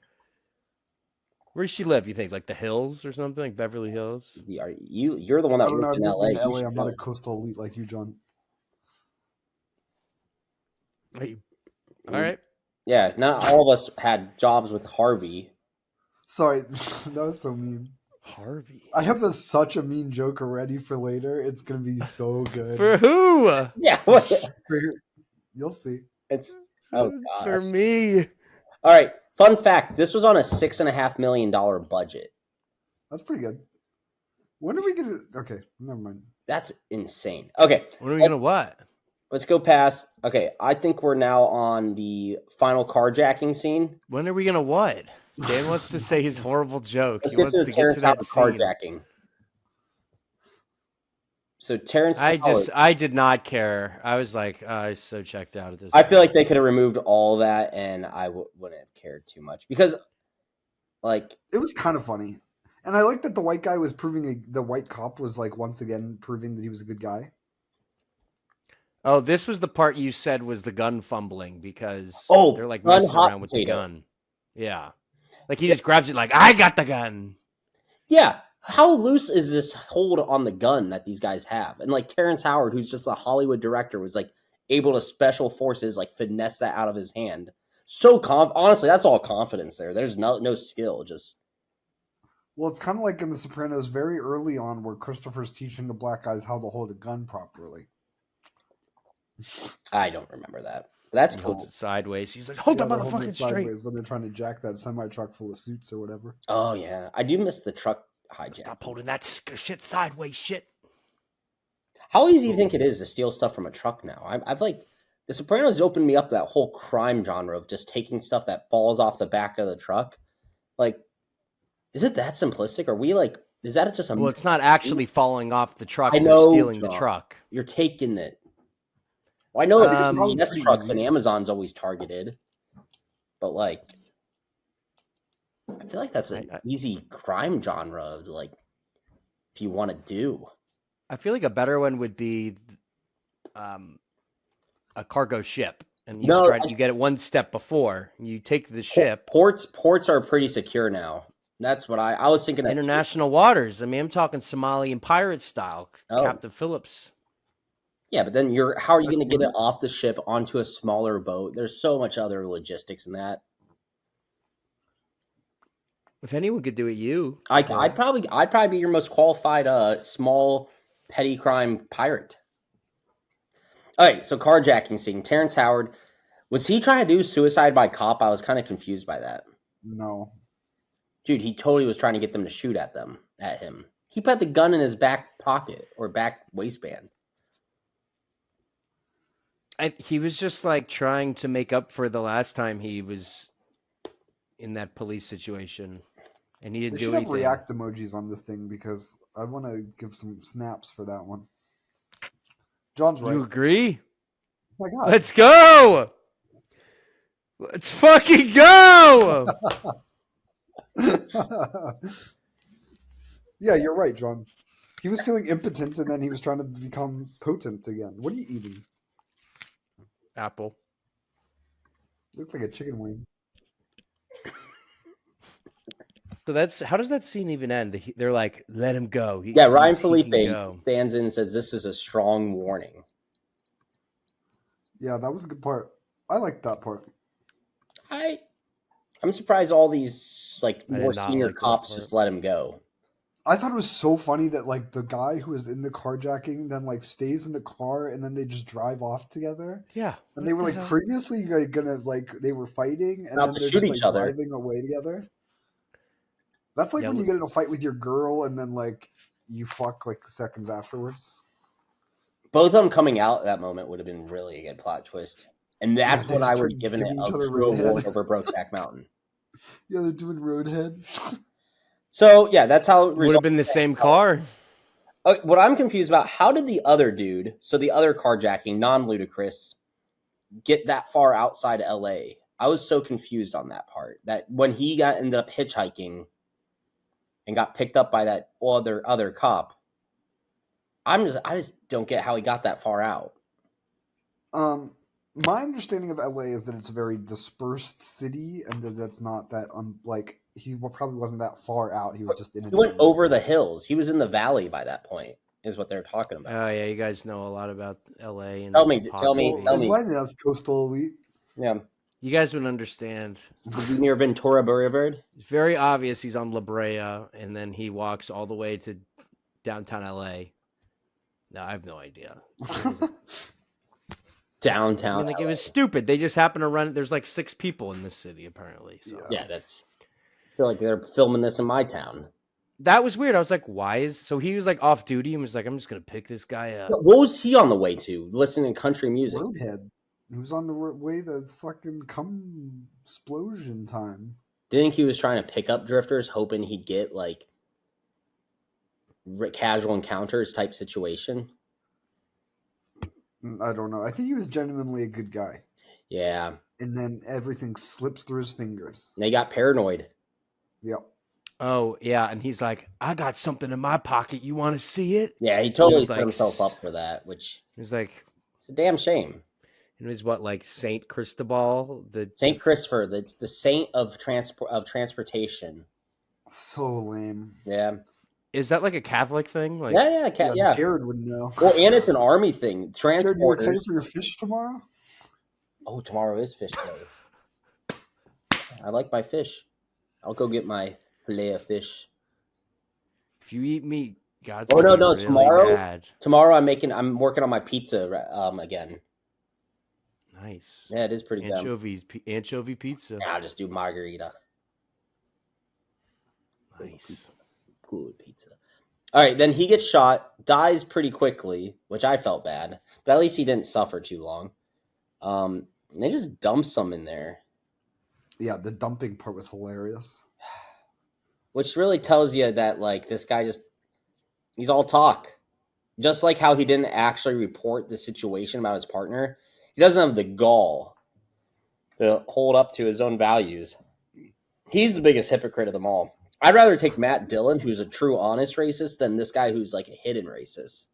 Where does she live? You think like the hills or something, like Beverly Hills? You're the one I that don't know. lived I've in never LA. been to You LA. should I'm not a know. coastal elite like you, John. Hey, all right. Yeah, not all of us had jobs with Harvey. Sorry, that was so mean. Harvey. I have such a mean joke already for later. It's gonna be so good. For who? Yeah, You'll see. it's It's for gosh. me. All right. Fun fact: this was on a $6.5 million budget. That's pretty good. When are we gonna? Okay, never mind. That's insane. Okay, When are we gonna what? let's go past. Okay, I think we're now on the final carjacking scene. When are we gonna what? Dan wants to say his horrible joke. Let's He get wants to to the get to Terrence that Howard scene. carjacking. So Terrence Howard, I did not care. I was like, I was so checked out at this. I feel like they could have removed all that, and I wouldn't have cared too much because, like, It was kind of funny, and I like that the white guy was proving the white cop was like once again proving that he was a good guy. Oh, this was the part you said was the gun fumbling because Oh, they're like gun messing hot around with the potato. gun. Yeah. Like he just grabs it like, I got the gun. Yeah, how loose is this hold on the gun that these guys have? And like Terrence Howard, who's just a Hollywood director, was like able to special forces like finesse that out of his hand. So honestly, that's all confidence there. There's no skill. Just Well, it's kind of like in The Sopranos, very early on, where Christopher's teaching the black guys how to hold a gun properly. I don't remember that. That's He cool. holds it sideways. He's like, hold the they're holding motherfucking it straight. sideways when they're trying to jack that semi truck full of suits or whatever. Oh yeah, I do miss the truck hijack. Stop holding that shit sideways, shit. How easy do you think it is to steal stuff from a truck now? I've like The Sopranos opened me up to that whole crime genre of just taking stuff that falls off the back of the truck. Like, is it that simplistic? Are we like? Is that just a? Well, it's not actually falling off the truck. I They're know, stealing the John. truck. You're taking it. Well, I know that probably UPS pretty trucks easy. and Amazon's always targeted, but like, I feel like that's an easy crime genre. Like, if you want to do, I feel like a better one would be a cargo ship, and you get it one step before. You take the ship. Ports are pretty secure now. That's what I was thinking. That International waters. I mean, I'm talking Somalian pirate style. Captain Phillips. Yeah, but then how are you going to get it off the ship onto a smaller boat? There's so much other logistics in that. If anyone could do it, you. I'd probably be your most qualified small petty crime pirate. All right, so carjacking scene. Terrence Howard, was he trying to do suicide by cop? I was kind of confused by that. No. Dude, he totally was trying to get them to shoot at him. He put the gun in his back pocket or back waistband. He was just like trying to make up for the last time he was in that police situation, and he didn't do anything. They should have react emojis on this thing because I want to give some snaps for that one. John's right. You agree? Oh my God. Let's go! Let's fucking go! Yeah, you're right, John. He was feeling impotent and then he was trying to become potent again. What are you eating? Apple. Looks like a chicken wing. So that's how does that scene even end? They're like, let him go. Yeah, Ryan He Felipe can go. stands in and says this is a strong warning. Yeah, that was a good part. I liked that part. I'm surprised all these like I more did not senior like that cops part. just let him go. I thought it was so funny that like the guy who was in the carjacking then like stays in the car and then they just drive off together. Yeah. And they were like previously like, gonna like they were fighting and About then to they're shoot just each like other. driving away together. That's like Yeah, when you get in a fight with your girl and then like you fuck like seconds afterwards. Both of them coming out at that moment would have been really a good plot twist. And that's they when just I would start have given it giving a each other true award roadhead. over Brokeback Mountain. Yeah, they're doing roadhead. So yeah, that's how it would have been the same car. What I'm confused about, how did the other dude, so the other carjacking, non-Ludacris, get that far outside of LA? I was so confused on that part. That when he ended up hitchhiking and got picked up by that other cop, I just don't get how he got that far out. My understanding of LA is that it's a very dispersed city, and that's not that like he probably wasn't that far out. He was just in. He went over the hills. He was in the valley by that point. Is what they're talking about. Oh yeah, you guys know a lot about LA and Tell me. Enlighten us, Coastal Elite. Yeah, you guys would understand. was he near Ventura Boulevard? It's very obvious he's on La Brea, and then he walks all the way to downtown LA. No, I have no idea. Downtown. I mean, like, it was stupid. They just happen to run. There's like 6 people in this city apparently. So. Yeah, that's. I feel like they're filming this in my town. That was weird. I was like, why is so he was like off duty and was like, I'm just gonna pick this guy up. What was he on the way to? Listening to country music. Roadhead. He was on the way to fucking come explosion time. Do you think he was trying to pick up drifters, hoping he'd get like casual encounters type situation? I don't know. I think he was genuinely a good guy. Yeah. And then everything slips through his fingers. And they got paranoid. Yep. Oh yeah, and he's like, I got something in my pocket. You want to see it? Yeah, he totally set like, himself up for that, which he's like, it's a damn shame. It was what, like Saint Cristobal, the Saint Christopher, the saint of transportation. So lame. Yeah. Is that like a Catholic thing? Like, yeah. Jared would know. Well, and it's an army thing. Jared, you excited for your fish tomorrow? Oh, tomorrow is fish day. I like my fish. I'll go get my fillet of fish. If you eat meat, God's no. really Tomorrow, mad. tomorrow I'm working on my pizza again. Nice. Yeah, it is pretty anchovy pizza. Yeah, I'll just do margarita. Nice. Good pizza. All right, then he gets shot, dies pretty quickly, which I felt bad, but at least he didn't suffer too long. And they just dump some in there. Yeah, the dumping part was hilarious. Which really tells you that, like, this guy he's all talk. Just like how he didn't actually report the situation about his partner, he doesn't have the gall to hold up to his own values. He's the biggest hypocrite of them all. I'd rather take Matt Dillon, who's a true honest racist, than this guy who's like a hidden racist.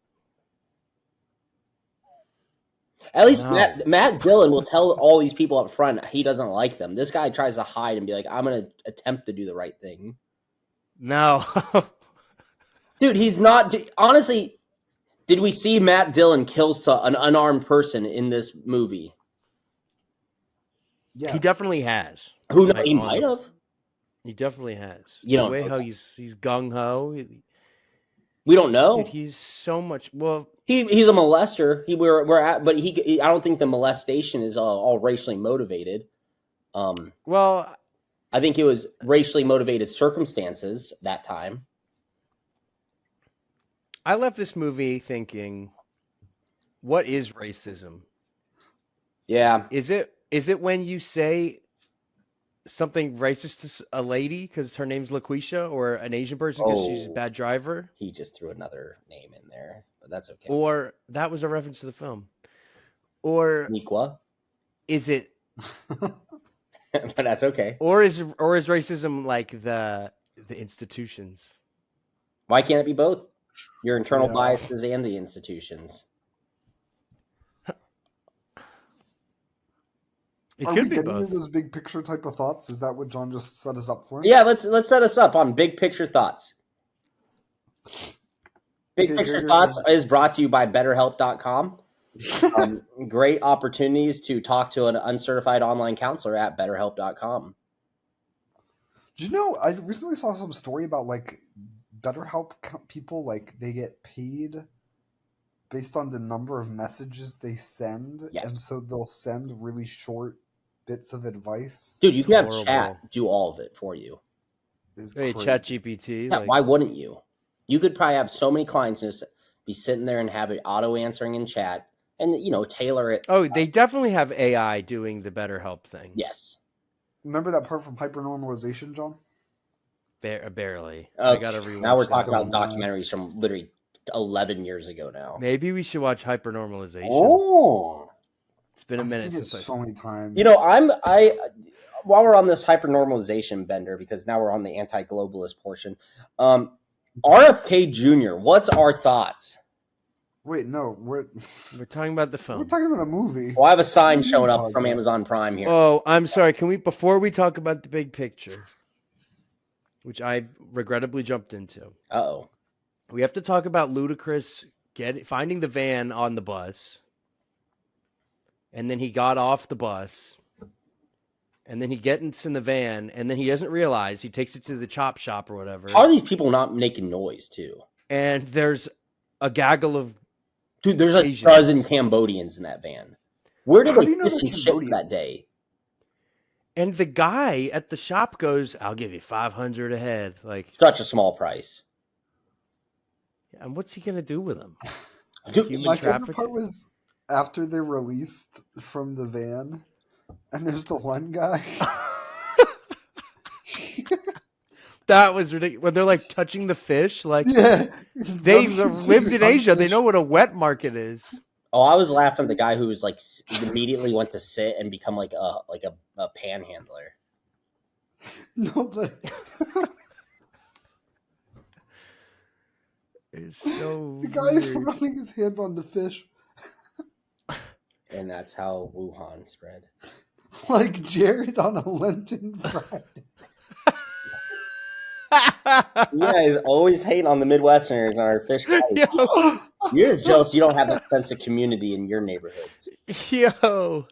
At least Matt Dillon will tell all these people up front he doesn't like them. This guy tries to hide and be like, I'm going to attempt to do the right thing. No. Dude, he's not. Honestly, did we see Matt Dillon kill an unarmed person in this movie? Yes. He definitely has. Who knows? He might have. He definitely has. You the don't way know how that. he's gung ho. We don't know. Dude, he's so much. Well, he's a molester. But I don't think the molestation is all racially motivated. Well, I think it was racially motivated circumstances that time. I left this movie thinking, what is racism? Yeah. Is it when you say something racist to a lady because her name's LaQuisha, or an Asian person because she's a bad driver? He just threw another name in there, but that's okay. Or that was a reference to the film. Or Niqua? Is it? But that's okay. Or is racism like the institutions? Why can't it be both? Your internal biases and the institutions. It Are could we be getting both. into those big picture type of thoughts? Is that what John just set us up for? Yeah, let's set us up on big picture thoughts. Big Okay, Picture Jared, Thoughts is brought to you by BetterHelp.com. Great opportunities to talk to an uncertified online counselor at BetterHelp.com. Do you know? I recently saw some story about like BetterHelp people, like they get paid based on the number of messages they send, Yes. and so they'll send really short bits of advice. Dude, you It's can have horrible. chat do all of it for you. Is Hey, crazy. Chat GPT. Yeah, why wouldn't you? You could probably have so many clients and just be sitting there and have it auto answering in chat and, tailor it. Oh, they definitely have AI doing the BetterHelp thing. Yes. Remember that part from hypernormalization, John? Barely. I gotta rewatch. Now we're that talking one. about documentaries from literally 11 years ago now. Maybe we should watch hypernormalization. Oh. It's been a I've minute seen it since so many times. While we're on this hypernormalization bender, because now we're on the anti-globalist portion, RFK Jr., what's our thoughts? Wait, no, we're talking about the we're film. talking about a movie. Well, I have a sign What do you showing mean up from podcast? Amazon Prime here. Oh, I'm sorry. Can we, before we talk about the big picture, which I regrettably jumped into, Uh-oh. we have to talk about Ludacris finding the van on the bus, and then he got off the bus, and then he gets in the van, and then he doesn't realize, he takes it to the chop shop or whatever. How are these people not making noise, too? And there's a gaggle of Dude, there's a Asians. dozen Cambodians in that van. Where did How they do you know piss they're and shit Cambodian? that day? And the guy at the shop goes, "I'll give you 500 a head." Like, Such a small price. and what's he gonna do with them? Dude, Human My favorite traffic. part was after they're released from the van, and there's the one guy. That was ridiculous. When they're like touching the fish, like Yeah, they've rubbing his lived fingers in on Asia. They fish. know what a wet market is. Oh, I was laughing at the guy who was like immediately went to sit and become like a panhandler. No, but It's so the guy is weird. rubbing his hand on the fish And that's how Wuhan spread. like Jared on a Lenten Friday. You guys always hate on the Midwesterners on our fish fries. Yo, You're just jealous you don't have that sense of community in your neighborhoods. yo.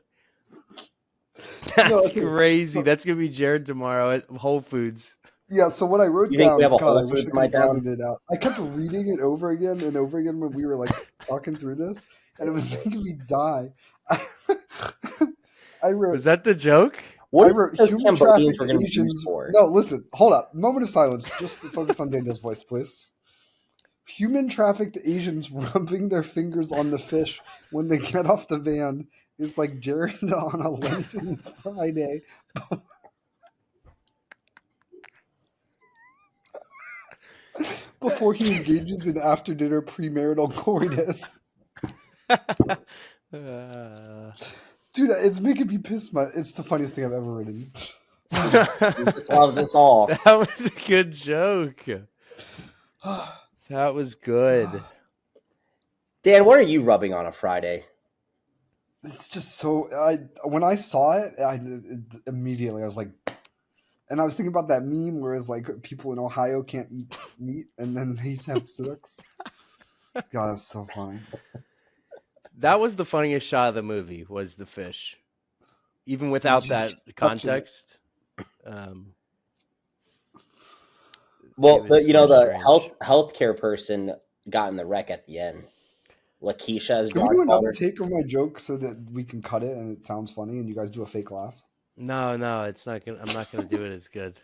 That's No, okay, crazy. so- That's gonna be Jared tomorrow at Whole Foods. Yeah, so what I wrote You think down, we have a God, I Whole wish Foods I could have my town? gotten it out. I kept reading it over again and over again when we were like talking through this, and it was making me die. I wrote, Was that the joke? What I if wrote those human Cambodians trafficked were going to be used Asians. for? No, listen, hold up. Moment of silence. Just to focus on Daniel's voice, please. Human trafficked Asians rubbing their fingers on the fish when they get off the van is like Jared on a Lenten Friday. Before he engages in after dinner premarital coitus. Dude, it's making me piss my. It's the funniest thing I've ever written. Jesus loves us all. That was a good joke. That was good. Dan, what are you rubbing on a Friday? It's just so. When I saw it, immediately I was like, and I was thinking about that meme where it's like people in Ohio can't eat meat and then they have sex. God, that's so funny. That was the funniest shot of the movie, was the fish. Even without just that touching it. context. Well, It was the so strange. healthcare person got in the wreck at the end. Lakeisha's Can we do another godfather. take of my joke so that we can cut it and it sounds funny and you guys do a fake laugh? No, it's not gonna. I'm not gonna do it as good.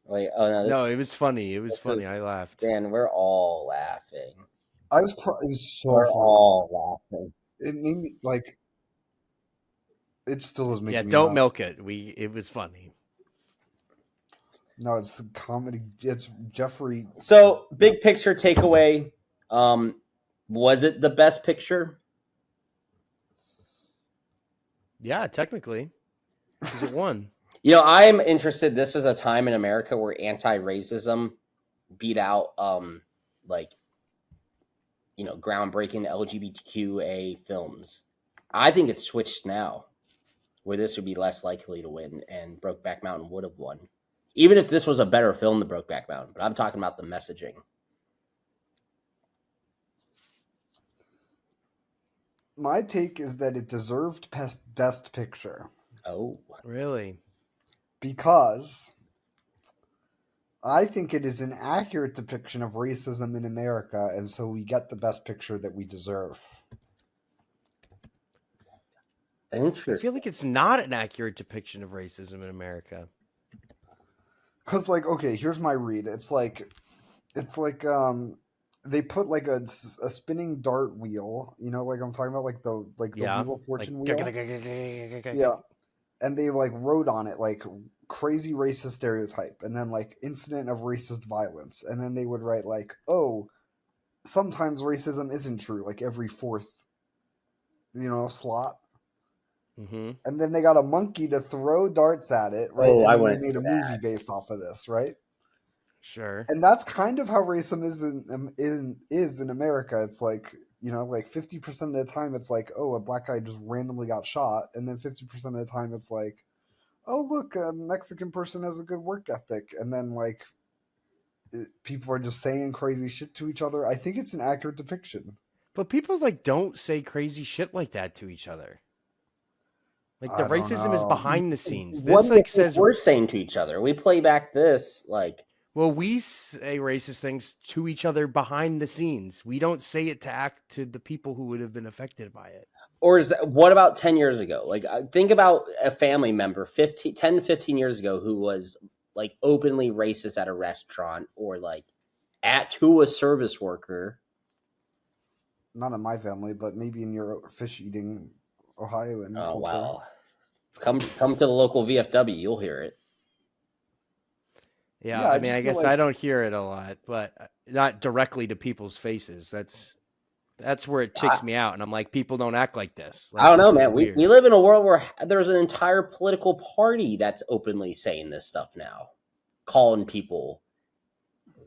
Wait, oh no, No, it was funny. It was this funny. is- I laughed. Dan, we're all laughing. It was so We're funny. all laughing. It made me like. It still is making Yeah, me don't laugh. milk it. It was funny. No, it's comedy. It's Jeffrey. So, big picture takeaway. Was it the best picture? Yeah, technically, because it won. I'm interested. This is a time in America where anti-racism beat out groundbreaking LGBTQA films. I think it's switched now. where this would be less likely to win, and Brokeback Mountain would have won. Even if this was a better film than Brokeback Mountain. But I'm talking about the messaging. My take is that it deserved best picture. Oh. Really? Because I think it is an accurate depiction of racism in America, and so we get the best picture that we deserve. Interesting. I feel like it's not an accurate depiction of racism in America. Because, like, okay, here's my read. It's like they put like a spinning dart wheel, you know, like I'm talking about, like the Wheel of Fortune wheel. Yeah. And they like wrote on it like crazy racist stereotype, and then like incident of racist violence, and then they would write like, oh, sometimes racism isn't true, like every fourth, slot. Mm-hmm. And then they got a monkey to throw darts at it, right? Oh, and I then they wouldn't made say a that. movie based off of this, right? Sure. And that's kind of how racism is in America. It's like, like 50% of the time it's like, oh, a black guy just randomly got shot, and then 50% of the time it's like, oh, look, a Mexican person has a good work ethic, and then like people are just saying crazy shit to each other. I think it's an accurate depiction. But people like don't say crazy shit like that to each other. Like the I don't racism is know. behind the scenes. What This do you like think says, we're saying to each other? We play back this like, well, we say racist things to each other behind the scenes. We don't say it to act to the people who would have been affected by it. or is that, what about 10 years ago? Like, think about a family member 10 to 15 years ago who was like openly racist at a restaurant, or like to a service worker. Not in my family, but maybe in your fish eating Ohioan Oh, culture. wow. Come to the local VFW, you'll hear it. Yeah, Yeah, I I mean, just I feel guess I like- don't hear it a lot, but not directly to people's faces. That's where it ticks me out, and I'm like, people don't act like this. Like, I don't know, this is man. We weird. live in a world where there's an entire political party that's openly saying this stuff now, calling people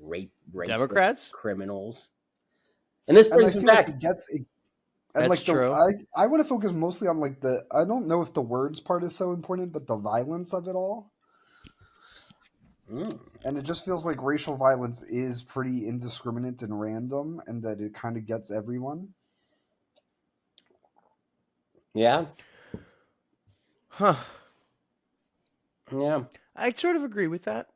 rape Democrats? criminals. And this and I brings me feel like back. it gets it. And That's like true. I want to focus mostly on like I don't know if the words part is so important, but the violence of it all. And it just feels like racial violence is pretty indiscriminate and random, and that it kind of gets everyone. Yeah. Huh. Yeah. I sort of agree with that.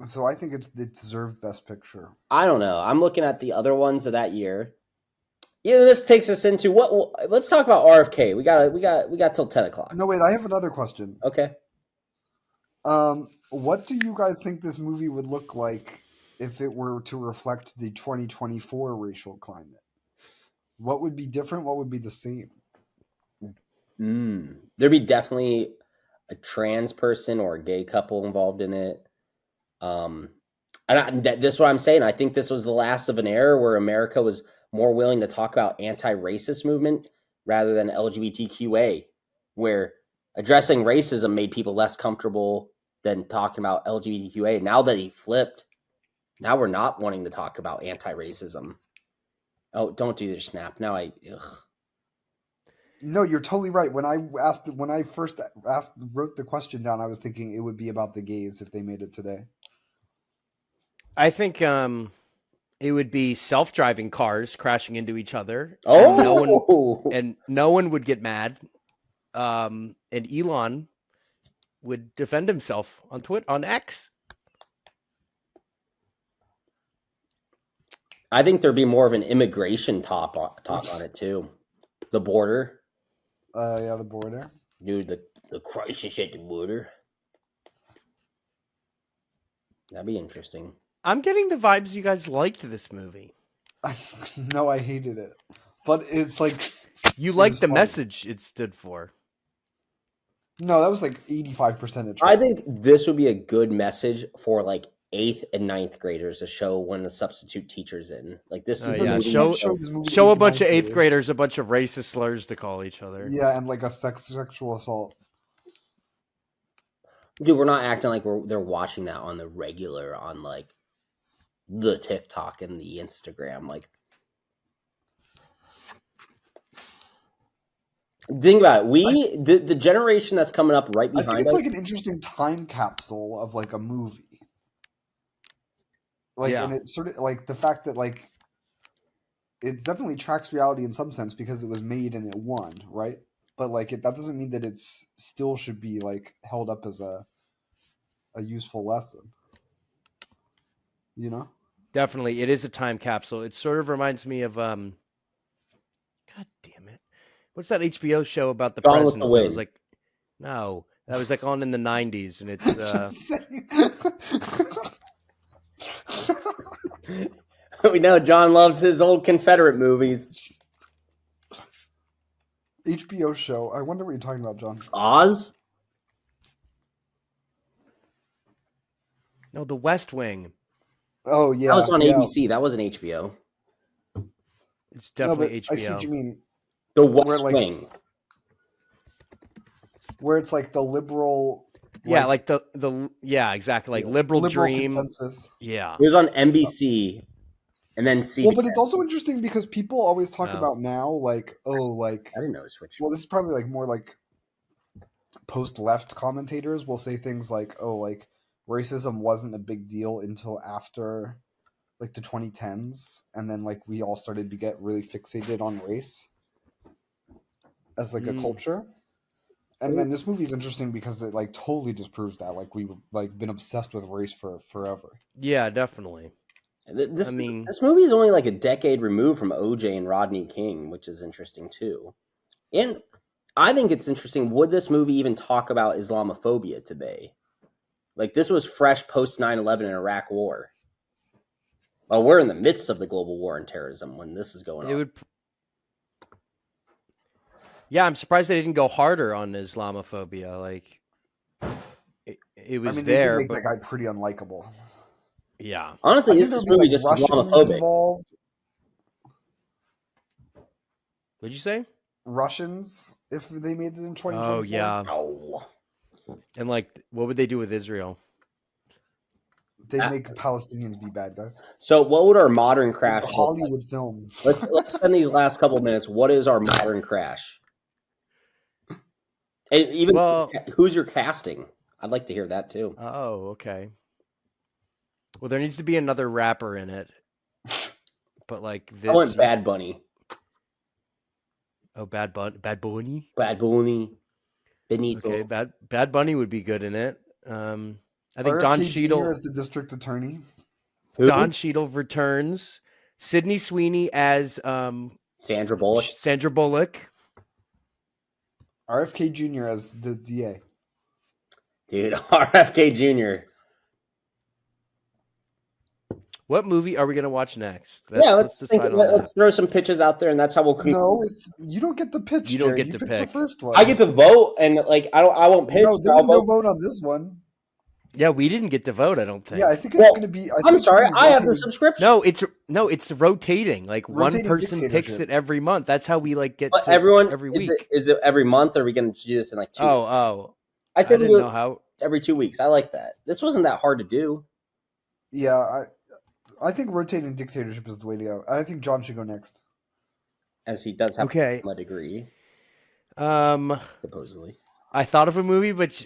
So I think it deserved Best Picture. I don't know. I'm looking at the other ones of that year. Yeah, this takes us into what? Let's talk about RFK. We got till 10 o'clock. No, wait, I have another question. Okay. What do you guys think this movie would look like if it were to reflect the 2024 racial climate? What would be different? What would be the same? There'd be definitely a trans person or a gay couple involved in it. This is what I'm saying. I think this was the last of an era where America was more willing to talk about anti-racist movement rather than LGBTQA, where addressing racism made people less comfortable than talking about LGBTQA. Now that he flipped, now we're not wanting to talk about anti-racism. Oh, don't do your snap. Now No, you're totally right. When I first wrote the question down, I was thinking it would be about the gays if they made it today. I think it would be self-driving cars crashing into each other. Oh, and no one would get mad. And Elon would defend himself on Twitter, on X. I think there'd be more of an immigration talk on it too. The border. Yeah, the border. Dude, the crisis at the border. That'd be interesting. I'm getting the vibes you guys liked this movie. No, I hated it. But it's like... You liked the funny. message it stood for. No, that was like 85% I think this would be a good message for like 8th and 9th graders to show when the substitute teacher's in. Like, this is the movie. Show a bunch of 8th graders a bunch of racist slurs to call each other. Yeah, and like a sexual assault. Dude, we're not acting like they're watching that on the regular on like the TikTok and the Instagram. Like, Think about it. The generation that's coming up right I think behind it's us. like an interesting time capsule of like a movie. Like, Yeah. and it's sort of like the fact that like it definitely tracks reality in some sense because it was made and it won, right? But like that doesn't mean that it's still should be like held up as a useful lesson. You know? Definitely, it is a time capsule. It sort of reminds me of God damn it, what's that HBO show about the Gone with the presidents? That was Wind. like that was like on in the '90s, and it's Just saying. We know John loves his old Confederate movies. HBO show. I wonder what you're talking about, John. Oz. no, The West Wing. Oh yeah, That was on yeah. ABC. That wasn't HBO. It's No, but definitely I see what you HBO. mean. The Where West like Wing. where it's like the liberal, Yeah, like the yeah, exactly, like liberal dream. consensus. Yeah. It was on NBC and then CBS. Well, but it's also interesting because people always talk Oh. about now, like, oh, like, I didn't know it switched. well, this is probably like more like post-left commentators will say things like, oh, like racism wasn't a big deal until after like the 2010s, and then like we all started to get really fixated on race as like a culture. And then this movie is interesting because it like totally disproves that. Like we've like been obsessed with race for forever. Yeah, definitely. This movie is only like a decade removed from OJ and Rodney King, which is interesting too. And I think it's interesting. Would this movie even talk about Islamophobia today? Like this was fresh post 9/11 in Iraq War. Well, we're in the midst of the global war on terrorism when this is going on. Yeah, I'm surprised they didn't go harder on Islamophobia. Like, it was they there, did make but that guy pretty unlikable. Yeah, honestly, this is really just Islamophobic. Involved. What'd you say? Russians, if they made it in 2024. Oh yeah. Oh. And like, what would they do with Israel? They'd make Palestinians be bad guys. So, what would our modern crash? It's a Hollywood film. Let's spend these last couple minutes. What is our modern crash? And even who's your casting? I'd like to hear that too. Oh, okay. Well, there needs to be another rapper in it, but like this. I want Bad Bunny. Oh, Bad Bunny. Benito. Okay, Bad Bunny would be good in it. I think RFK Don Cheadle as the district attorney. Who? Don Cheadle returns. Sydney Sweeney as Sandra Bullock. Sandra Bullock. RFK Jr. as the DA. Dude, RFK Jr. What movie are we gonna watch next? Let's decide on let's throw some pitches out there, and that's how we'll conclude. No, you don't get the pitch. You don't Jared. get to pick pick the first one. I get to vote, and like I won't pitch. No, there was no vote on this one. Yeah, we didn't get to vote. I don't think. Yeah, I think it's going to be. I'm sorry, I have the subscription. No, it's rotating. Like Rotating one person picks it every month. That's how we like get But to everyone every week. Is it every month? Or are we going to do this in like 2 weeks? Oh, I said didn't know how. Every 2 weeks. I like that. This wasn't that hard to do. Yeah, I think rotating dictatorship is the way to go. I think John should go next, as he does have a degree. Supposedly, I thought of a movie, but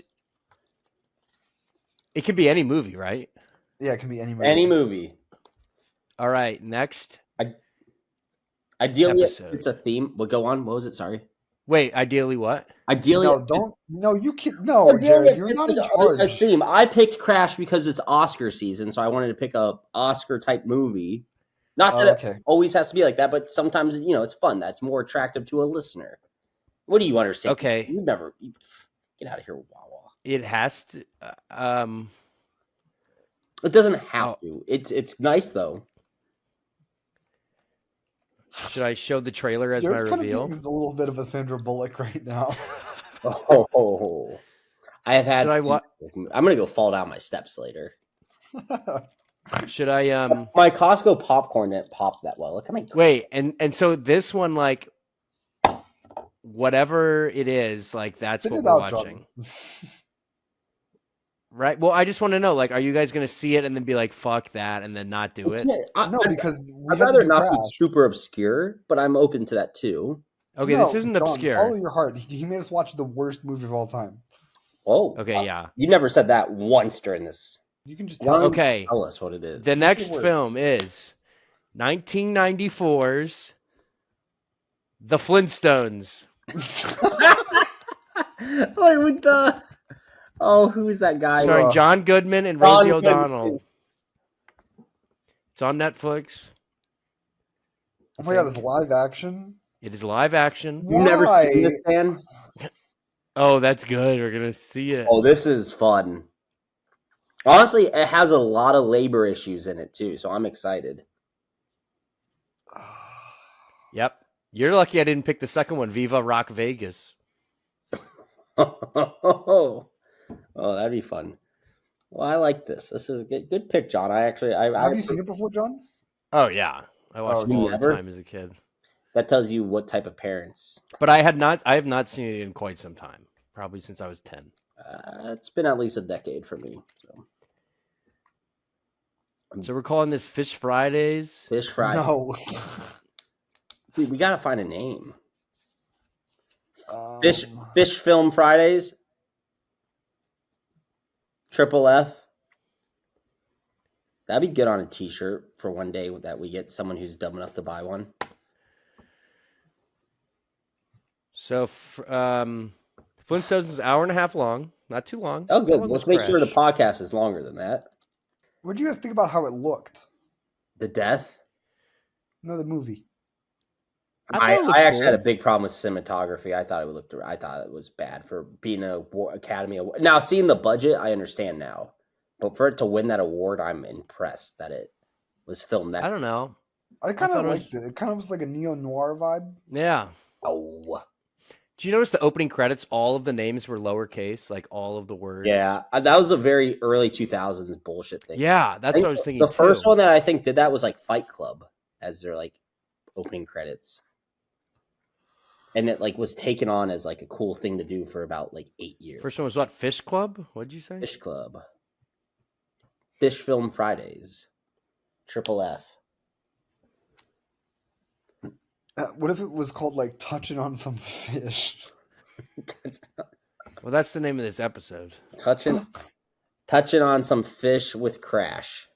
it could be any movie, right? Yeah, it can be any movie. Any movie. All right, next. Ideally, it's a theme. Well, go on. What was it? Sorry. Wait, ideally what? Ideally, you can't. No, Jared, you're not in charge. A theme. I picked Crash because it's Oscar season, so I wanted to pick a Oscar type movie. Not that it always has to be like that, but sometimes it's fun. That's more attractive to a listener. What do you understand? Okay, you get out of here, Wawa. It has to. It doesn't have to. It's nice though. Should I show the trailer as my reveal? Kind of a little bit of a Sandra Bullock right now. I have had. I'm gonna go fall down my steps later. Should I? My Costco popcorn didn't pop that well. Look at my. Wait, and so this one, like, whatever it is, like that's what we're watching. Right. Well, I just want to know, like, are you guys gonna see it and then be like, "Fuck that," and then not do it? No, because I'd rather not be super obscure, but I'm open to that too. Okay, no, this isn't John, obscure. follow your heart. He made us watch the worst movie of all time. Oh, Okay, yeah. You never said that once during this. You can just Why tell don't us. you Okay. tell us what it is. The Just next a word. film is 1994's The Flintstones. Wait, with the who is that guy? Starring Uh, John Goodman and John Rosie Goodman. O'Donnell. It's on Netflix. Oh my god, it's live action. It is live action. You've never seen this, Dan? Oh, that's good. We're gonna see it. Oh, this is fun. Honestly, it has a lot of labor issues in it too, so I'm excited. Yep. You're lucky I didn't pick the second one, Viva Rock Vegas. Oh, that'd be fun. Well, I like this. This is a good pick, John. Have you seen it before, John? Oh yeah. I watched it all the never? time as a kid. That tells you what type of parents. But I have not seen it in quite some time. Probably since I was 10. It's been at least a decade for me. So we're calling this Fish Fridays. Fish Friday. No. Dude, we gotta find a name. Fish Film Fridays. Triple F. That'd be good on a T-shirt for one day that we get someone who's dumb enough to buy one. So Flintstones is an hour and a half long. Not too long. Oh, good. How long Let's was make sure the Crash? podcast is longer than that. What do you guys think about how it looked? The death. No, the movie. I thought it looked I actually cool. had a big problem with cinematography. I thought it was bad for being a Academy Award. Now, seeing the budget, I understand now, but for it to win that award, I'm impressed that it was filmed. I don't know. I kind thought of it liked it. It kind of was like a neo-noir vibe. Yeah. Oh, Do you notice the opening credits? All of the names were lowercase, like all of the words. yeah, that was a very early 2000s bullshit thing. Yeah, that's what I was thinking. The first one that I think did that was like Fight Club as their like opening credits. And it like was taken on as like a cool thing to do for about like 8 years. First one was what? Fish Club? What'd you say? Fish Club. Fish Film Fridays. Triple F. What if it was called like touching on some fish? Well, that's the name of this episode. touching on some fish with Crash.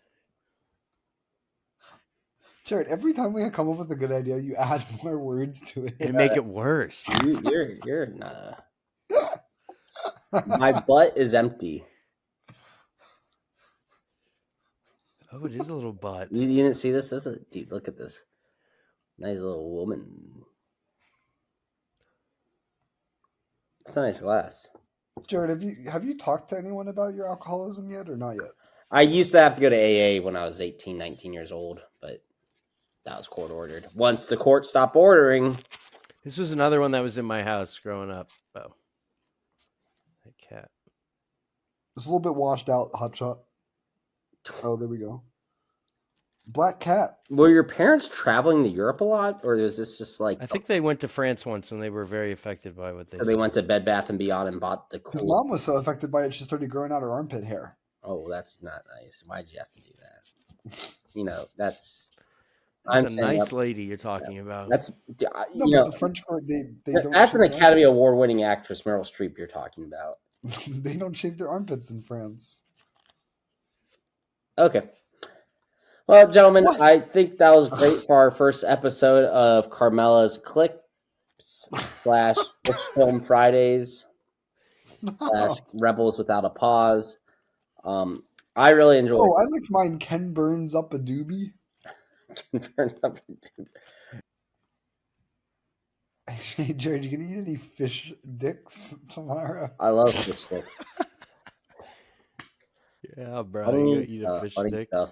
Jared, every time we come up with a good idea, you add more words to it. You make it worse. You're not a... My butt is empty. Oh, it is a little butt. You didn't see this? Dude, look at this. Nice little woman. It's a nice glass. Jared, have you talked to anyone about your alcoholism yet or not yet? I used to have to go to AA when I was 18, 19 years old, but that was court ordered. Once the court stopped ordering... This was another one that was in my house growing up. Oh. That cat. It's a little bit washed out, hotshot. Oh, there we go. Black cat. Were your parents traveling to Europe a lot, or was this just like... I think they went to France once, and they were very affected by what they So they went to Bed Bath & Beyond and bought the His cool... mom was so affected by it, she started growing out her armpit hair. Oh, that's not nice. Why'd you have to do that? You know, that's... That's a nice lady you're talking about. That's... No, you know, but the French court, they don't that's an shave their Academy Award-winning actress, Meryl Streep, you're talking about. armpits. They don't shave their armpits in France. Okay. Well, gentlemen, What? I think that was great for our first episode of Carmela's Clips / Film Fridays / Rebels Without a Pause. I really enjoyed Oh, I liked mine. Ken Burns up a doobie. Hey, Jared, you gonna eat any fish dicks tomorrow? I love fish sticks. Yeah, bro. Funny You eat a fish stick. stuff.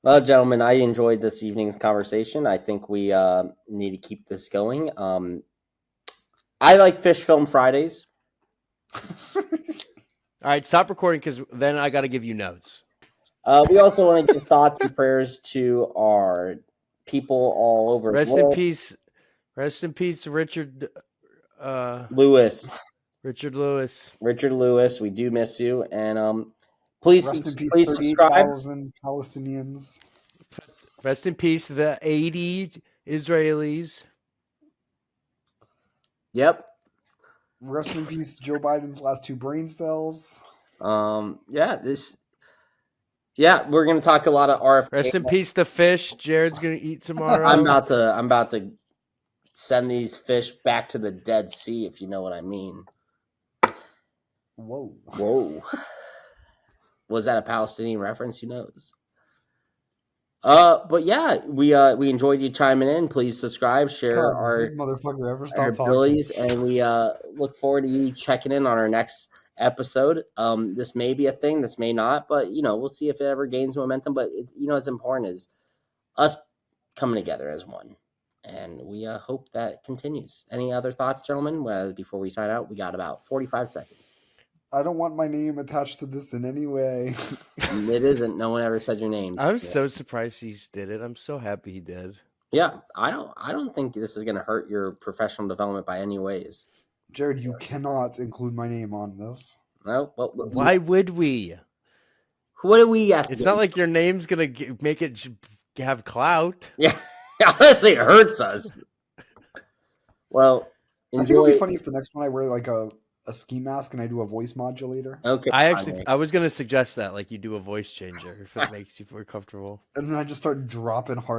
Well, gentlemen, I enjoyed this evening's conversation. I think we need to keep this going. I like Fish Film Fridays. All right, stop recording because then I got to give you notes. We also want to give thoughts and prayers to our people all over Rest the in world. peace. Rest in peace, Richard. Lewis. Richard Lewis. Richard Lewis, we do miss you. And please Rest in peace, please subscribe. 38,000 Palestinians. Rest in peace, the 80 Israelis. Yep. Rest in peace, Joe Biden's last 2 brain cells. Yeah, we're gonna talk a lot of RFK. Rest in peace, the fish Jared's gonna eat tomorrow. I'm about to send these fish back to the Dead Sea, if you know what I mean. Whoa. Was that a Palestinian reference? Who knows? But yeah, we enjoyed you chiming in. Please subscribe, share God, does this motherfucker ever our stop talking? abilities, and we look forward to you checking in on our next episode. This may be a thing, this may not, but we'll see if it ever gains momentum. But it's it's important is us coming together as one, and we hope that continues. Any other thoughts, gentlemen? Before we sign out, we got about 45 seconds. I don't want my name attached to this in any way. It isn't. No one ever said your name. I'm so surprised he did it. I'm so happy he did. Yeah, I don't think this is going to hurt your professional development by any ways. Jared, you cannot include my name on this. No, Why would we? What do we have to It's do? not like your name's gonna make it have clout. Yeah, honestly, it hurts us. Well, I think it would be funny if the next one I wear like a ski mask and I do a voice modulator. Okay. I was gonna suggest that, like you do a voice changer if it makes you more comfortable. And then I just start dropping hard